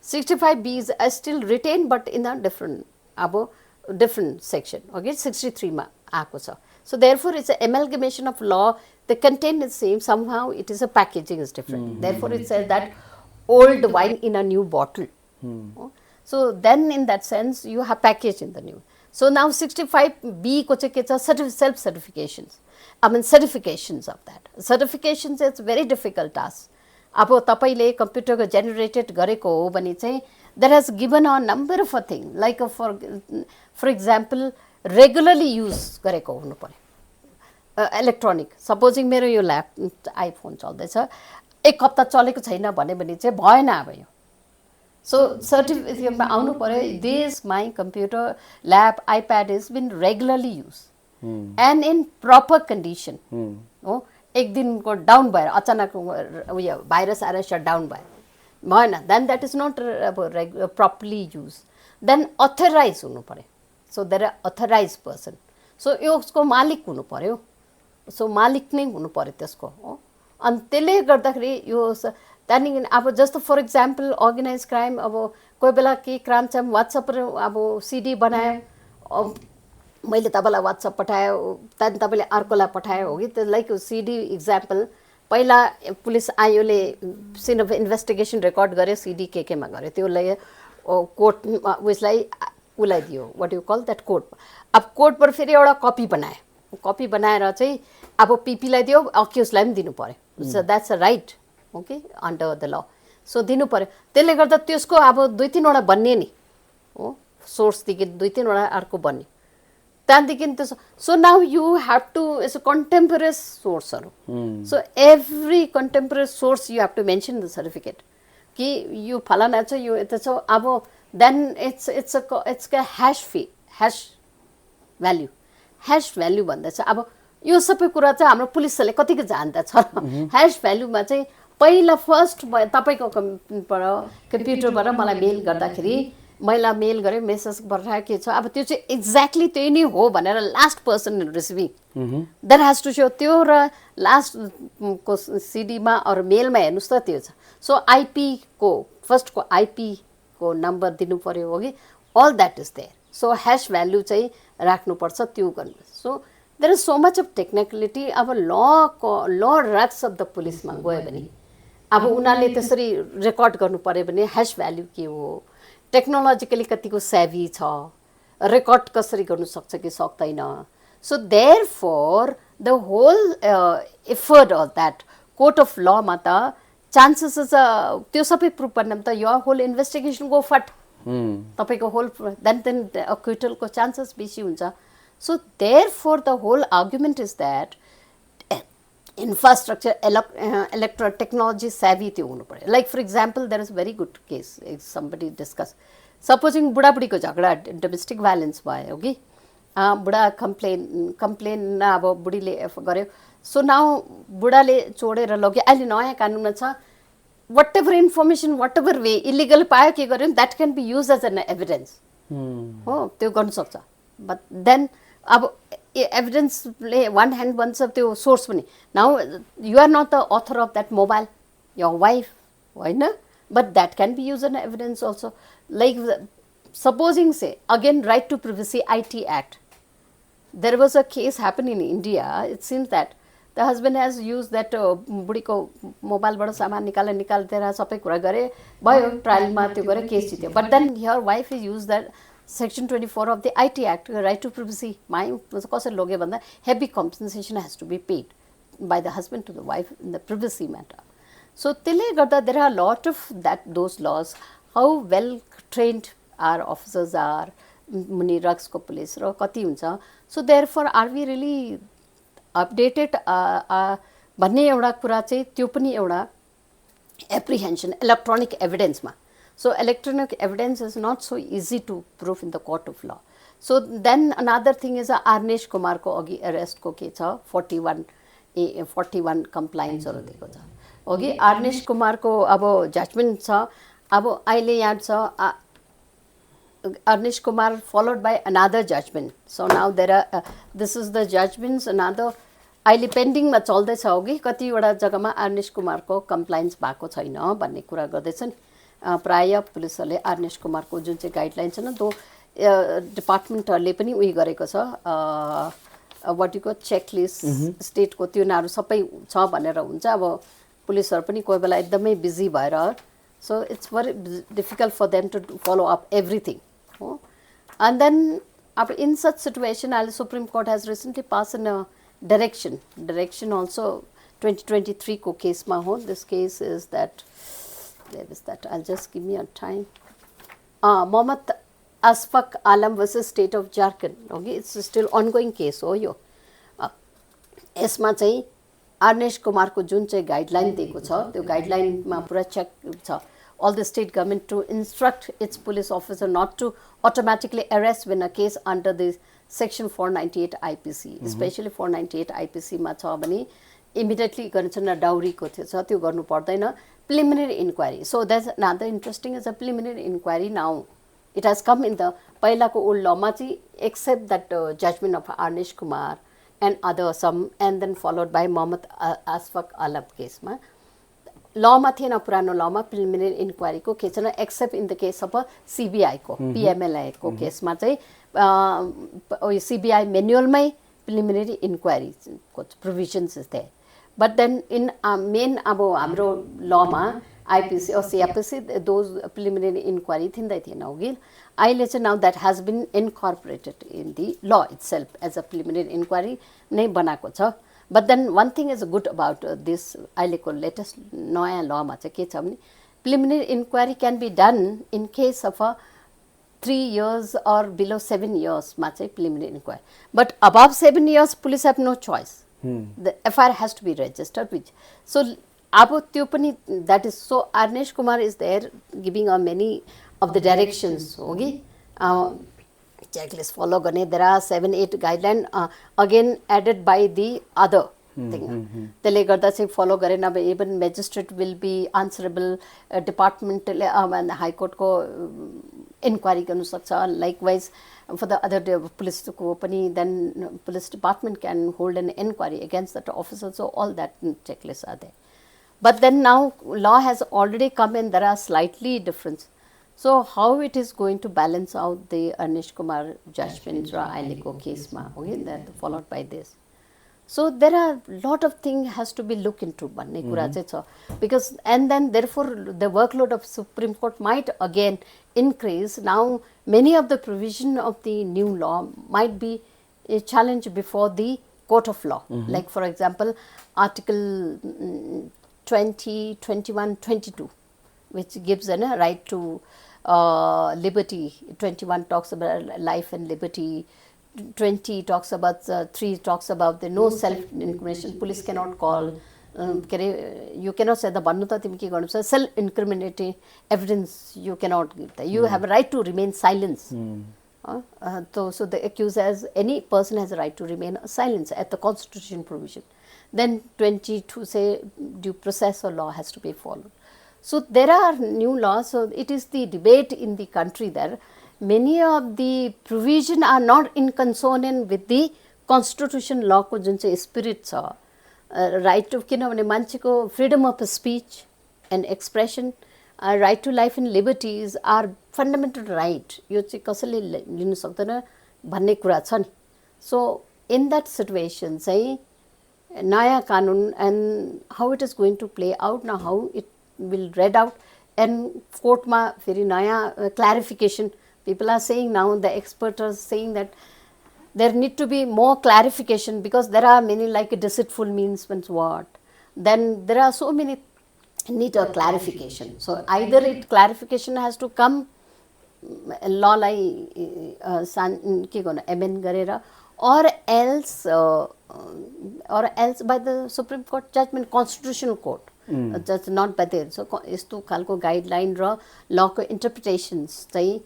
65B is still retained but in a different different section. Okay, 63 ma aako cha. So therefore it's an amalgamation of law, the content is same, somehow it is a packaging is different. Therefore it says that old wine in a new bottle. So then in that sense you have packaged in the new. So now 65B ko चाहिँ के छ self certifications. I mean certifications of that. Certifications is very difficult task. अब तपाईले कम्प्युटरको generated गरेको हो भने चाहिँ that has given a number of a thing like for example regularly use गरेको हुनु पर्यो इलेक्ट्रोनिक सपोजिङ मेरो यो ल्याप आइफोन चल्दैछ एक हप्ता चलेको छैन भने चाहिँ भएन अब यो सो सर्टिफिकेटमा आउनु पर्यो this my computer lap iPad is been regularly use and in proper condition हो एक दिनको डाउन भएर अचानक उयो भाइरस आएर सट डाउन भयो भएन देन द्याट इज नट अब प्रपरली युज देन अथराइज हुनु पर्यो so there are authorize person so यो उसको मालिक हुनु पर्यो सो मालिक नै हुनु पर्यो त्यसको हो अनि त्यसले गर्दाखेरि यो त्यहाँदेखि अब जस्तो फर इक्जाम्पल अर्गनाइज क्राइम अब कोही बेला के क्राइम चाहिँ वाट्सएप अब सिडी बनायो मैले तपाईँलाई वाट्सएप पठायो त्यहाँदेखि तपाईँले अर्कोलाई पठायो हो कि त्यो लाइक सिडी इक्जाम्पल पहिला पुलिस आयोले सिन अफ इन्भेस्टिगेसन रेकर्ड गर्यो सिडी केमा गर्यो त्यसलाई कोर्ट उसलाई उसलाई दियो what you call that court अब कोर्टबाट फेरि एउटा कपी बनायो कपी बनाएर चाहिँ अब पिपीलाई दियो अक्युजलाई पनि दिनु पर्यो so that's a right okay under the law so दिनु पर्यो त्यसले गर्दा त्यसको अब 2-3वटा बन्ने नि हो सोर्सदेखि 2-3वटा अर्को बन्ने त्यहाँदेखि त्यसो so now you have to it's a contemporary सोर्सहरू so every contemporary source you have to mention the certificate कि यो फलाना छ यो यता छ अब देन इट्स ह्यास भ्याल्यु भन्दा चाहिँ अब यो सबै कुरा चाहिँ हाम्रो पुलिसले कतिको जान्दछ ह्यास भ्याल्युमा चाहिँ पहिला फर्स्ट तपाईँको कम्प्युटरबाट मलाई मेल गर्दाखेरि मैले मेल गरेँ मेसेज पठाए के छ अब त्यो चाहिँ एक्ज्याक्टली त्यही नै हो भनेर last person receiving that has to so त्यो र लास्टको सिडीमा अरू मेलमा हेर्नुहोस् त त्यो छ सो आइपीको फर्स्टको आइपीको नम्बर दिनु पर्यो हो कि all that is there so hash value चाहिँ राख्नुपर्छ त्यो गर्नु so there is so much of technicality अब ल राइट्स अफ द पुलिसमा गयो भने अब उनीहरूले त्यसरी रेकर्ड गर्नु पर्यो भने ह्यास भ्याल्यु के हो टेक्नोलोजिकली कतिको सेभी छ रेकर्ड कसरी गर्नु सक्छ कि सक्दैन so there for the whole effort of that court of लमा त चान्सेस त्यो सबै प्रुभ गर्न त यो होल इन्भेस्टिगेसन गो फट तपाईँको होल देन अक्युटलको चान्सेस बेसी हुन्छ so there for the whole argument is that infrastructure electro technology savvy त्यो हुनु पर्यो like for example there is very good case somebody discuss supposing बुढाबुढीको झगडा डोमेस्टिक भाइलेन्स भयो कि बुढा कम्प्लेन अब बुढीले गर्यो सो नाउ बुढाले छोडेर लग्यो अहिले नयाँ कानुनमा छ whatever information whatever way illegal पायो के गर्यो that can be use as an evidence हो त्यो गर्नु सक्छ बट देन अब एभिडेन्सले वान ह्यान्ड भन्छ त्यो सोर्स पनि now you are not the author of that mobile your wife होइन but that can be use an evidence also like supposing say again right to privacy IT act there was a case happen in India it seems that the husband has use that बुढीको मोबाइलबाट सामान निकालेर सबै कुरा गरे भयो ट्रायलमा त्यो गरेर केस जित्यो but then your wife is use that Section 24 of the IT Act, right to privacy. कसरी लग्यो भन्दा heavy compensation has to be paid by the husband to the wife in the privacy matter. So त्यसले गर्दा there are a lot of those laws. How well trained our officers are, मुनि रक्सको police र कति हुन्छ. So therefore are we really updated भन्ने एउटा कुरा चाहिँ त्यो पनि एउटा apprehension electronic evidence मा. So electronic evidence is not so easy to prove in the court of law. So then another thing is Arnesh Kumar ko agi arrest ko ke cha 41 compliance haru दिएको छ. Okay, Arnesh Kumar ko अब judgment छ अब अहिले यहाँ छ Arnesh Kumar followed by another judgment. So now there are this is the judgments another अहिले pending मा चल्दै छ हो कि कतिवटा जग्गामा Arnesh Kumar को compliance भएको छैन भन्ने कुरा गर्दै छन्. प्राय पुलिसहरूले आर्नेश कुमारको जुन चाहिँ गाइडलाइन छ न त्यो डिपार्टमेन्टहरूले पनि उयो गरेको छ वाटिको चेकलिस्ट स्टेटको त्यो नाहरू सबै छ भनेर हुन्छ अब पुलिसहरू पनि कोही बेला एकदमै बिजी भएर so it's very difficult for them to follow up everything हो and then in such situation, Supreme Court has recently passed a direction also 2023 ko case ma ho. This case is that, where is that? I'll just give me a time. Mohammad Asfaq Alam versus State of Jharkhand. Okay, it's still ongoing case हो यो. यसमा चाहिँ आर्नेश कुमारको जुन चाहिँ guideline दिएको छ त्यो गाइडलाइनमा पुरा चेक छ. All the state government to instruct its police officer not to automatically arrest when a case under the section 498 IPC, especially 498 IPC मा छ भने immediately गर्न dowry को थियो छ त्यो गर्नु पर्दैन. Preliminary inquiry. So that's another interesting is a preliminary inquiry now. It has come in the पहिलाको old law मा चाहिँ except that judgment of Arnesh Kumar and other some and then followed by Mohammad Asfaq Alam case मा law मा थिएन पुरानो law मा preliminary inquiry को के छैन except in the case of CBI को PMLI को case मा चाहिँ CBI manual मै preliminary inquiry को provisions is there. But then in main अब हाम्रो law मा IPC or CrPC those preliminary inquiry थिँदै थिएन हो. अहिले चाहिँ now that has been incorporated in the law itself as a preliminary inquiry नै बनाएको छ. But then one thing is good about this अहिलेको latest नयाँ law मा चाहिँ के छ भने preliminary inquiry can be done in case of a 3 years or below 7 years मा चाहिँ preliminary inquiry. But above 7 years police have no choice. The FIR has to be registered with. So अब त्यो पनि that is so Arnesh Kumar is there giving a many of the directions हो कि checklist follow गर्ने. There are 7-8 guideline again added by the other thing. त्यसले गर्दा चाहिँ follow गरेन अब even magistrate will be answerable, department and high court को inquiry गर्नु सक्छ. Likewise for the other police को पनि then police department can hold an inquiry against that officer. So all that checklists are there. But then now law has already come and there are slightly difference. So how it is going to balance out the Arnesh Kumar judgment Aileko case ma, okay, that followed by this. So there are lot of things has to be looked into भन्ने कुरा चाहिँ छ. Because and then therefore the workload of Supreme Court might again increase. Now many of the provision of the new law might be a challenge before the court of law. Like for example Article 20, 21, 22 which gives a right to liberty. 21 talks about life and liberty. 20 talks about 3 talks about the no self incrimination. Police cannot call you cannot say the भन्नु त तिमी के गर्नु छ self incriminating evidence you cannot give that. You have a right to remain silent. So the accused as any person has a right to remain silent at the constitution provision. Then 22 say due process or law has to be followed. So there are new laws. So it is the debate in the country that many of the provision are not in consonant with the constitution law को जुन चाहिँ spirit छ. Right to किनभने मान्छेको freedom of speech and expression, right to life and liberties are fundamental right. यो चाहिँ कसैले लिनु सक्दैन भन्ने कुरा छ नि. So in that situation चाहिँ नयाँ कानुन and how it is going to play out now, how it will read out and court मा फेरि नयाँ clarification. People are saying now, the experts are saying that there need to be more clarification because there are many like deceitful means what. Then there are so many need a clarification. So either it clarification has to come law like के गर्नु amend गरेर or else by the Supreme Court judgment, constitutional court. That's not by the so यस्तो खालको guideline र law को interpretations चाहिँ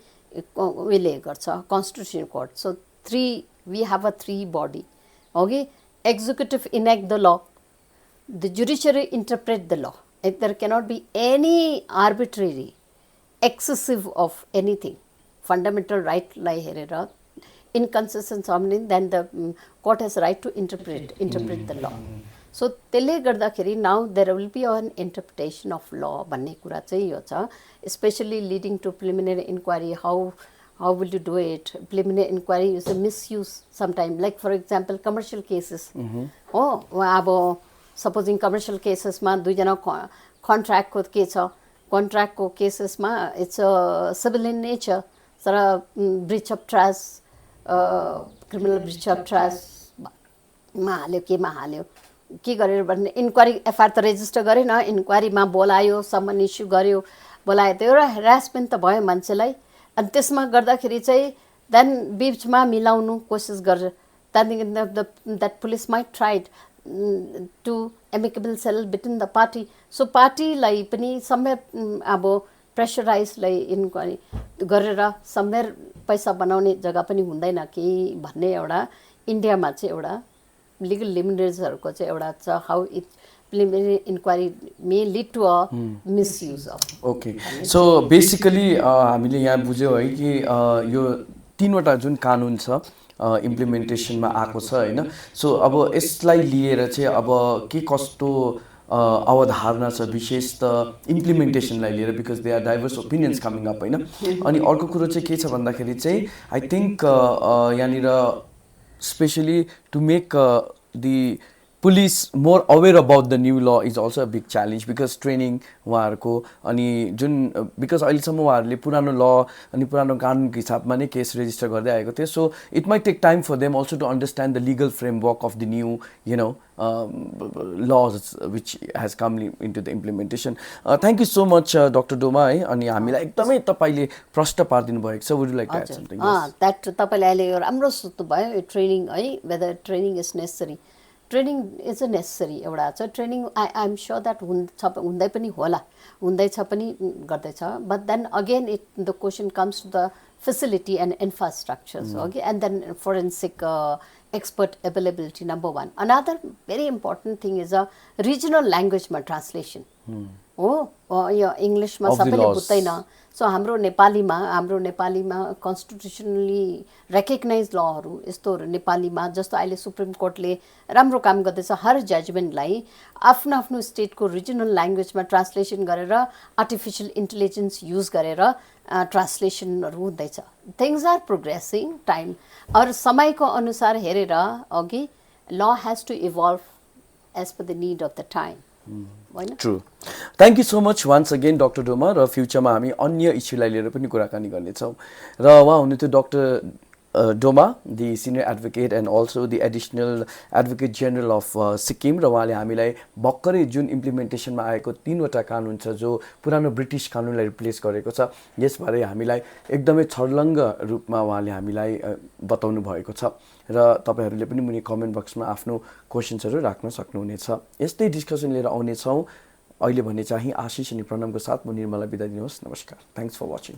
विले गर्छ constitutional court. So we have a 3 body. Okay, executive enact the law, the judiciary interpret the law. If there cannot be any arbitrary, excessive of anything, fundamental right लाई हेरेर inconsistent then the court has right to interpret the law. So त्यसले गर्दाखेरि now there will be an interpretation of law भन्ने कुरा चाहिँ यो छ, especially leading to preliminary inquiry. How will you do it? Preliminary inquiry is a misuse sometime. Like for example commercial cases. Oh अब supposing commercial cases मा दुईजना contract को के छ, contract को cases मा it's a civil in nature. तर breach of trust criminal breach of ट्रस्टमा हाल्यो केमा हाल्यो के गरेर भन्ने इन्क्वायरी एफआइआर त रेजिस्टर गरेन इन्क्वायरीमा बोलायो समन इस्यु गर्यो बोलायो त्यो एउटा हेरासमेन्ट त भयो मान्छेलाई अनि त्यसमा गर्दाखेरि चाहिँ देन बिचमा मिलाउनु कोसिस गर्छ त्यहाँदेखि that police might tried to amicable sell between the party so पार्टीलाई पनि समवेयर अब प्रेसराइजलाई इन्क्वायरी गरेर समवेयर पैसा बनाउने जग्गा पनि हुँदैन कि भन्ने एउटा इन्डियामा चाहिँ एउटा लिगल लिमिटेजहरूको चाहिँ एउटा छ how it preliminary inquiry may lead to a misuse of. Okay. So basically हामीले यहाँ बुझ्यौ है कि यो तीनवटा जुन कानुन छ इम्प्लिमेन्टेसनमा आएको छ हैन सो अब यसलाई लिएर चाहिँ अब के कस्तो अवधारणा छ विशेष त इम्प्लिमेन्टेसनलाई लिएर because they are diverse opinions coming up हैन अनि अर्को कुरो चाहिँ के छ भन्दाखेरि चाहिँ आई थिङ्क यहाँनिर specially to make the police more aware about the new law is also a big challenge because training उहाँहरुको अनि जुन बिकज अहिलेसम्म उहाँहरुले पुरानो ल अनि पुरानो कानुनको हिसाबमा नै केस रेजिस्टर गर्दै आएको थियो so it might take time for them also to understand the legal framework of the new you know laws which has come into the implementation. Thank you so much Dr Doma है अनि हामीलाई एकदमै तपाईले प्रश्न पार्दिनु भएको छ. Would you like to add something? That तपाईले अहिले राम्रो सोध्नु भयो ट्रेनिङ है whether training is necessary. Training is a necessary एउटा छ training I am sure that हुँदै पनि होला हुँदैछ पनि गर्दैछ but then again it the question comes to the facility and infrastructures okay and then forensic expert availability number one. Another very important thing is a regional language ma translation. यो इङ्ग्लिसमा सबैले बुझ्दैन सो हाम्रो नेपालीमा कन्स्टिट्युसनली recognise लहरू यस्तोहरू नेपालीमा जस्तो अहिले सुप्रिम कोर्टले राम्रो काम गर्दैछ हर जजमेन्टलाई आफ्नो आफ्नो स्टेटको रिजनल ल्याङ्ग्वेजमा ट्रान्सलेसन गरेर आर्टिफिसियल इन्टेलिजेन्स युज गरेर ट्रान्सलेसनहरू हुँदैछ. थिङ्स आर प्रोग्रेसिङ टाइम और समयको अनुसार हेरेर अघि law has to evolve as per the need of the time. True. Thank you so much once again Dr Doma र फ्युचरमा हामी अन्य इस्युलाई लिएर पनि कुराकानी गर्नेछौँ र उहाँ हुनुहुन्थ्यो Dr Doma the senior advocate and also the additional advocate general of Sikkim र उहाँले हामीलाई भर्खरै जुन इम्प्लिमेन्टेसनमा आएको तीनवटा कानुन छ जो पुरानो ब्रिटिस कानुनलाई रिप्लेस गरेको छ यसबारे हामीलाई एकदमै छर्लङ्ग रूपमा उहाँले हामीलाई बताउनु भएको छ र तपाईहरुले पनि मुनि कमेन्ट बक्समा आफ्नो क्वेशन्सहरु राख्न सक्नुहुनेछ. यस्तै डिस्कसन लिएर आउने छौं. अहिले भने चाहिँ आशिष अनि प्रणमको साथ म निर्मला बिदा दिनुहोस्. नमस्कार. Thanks for watching.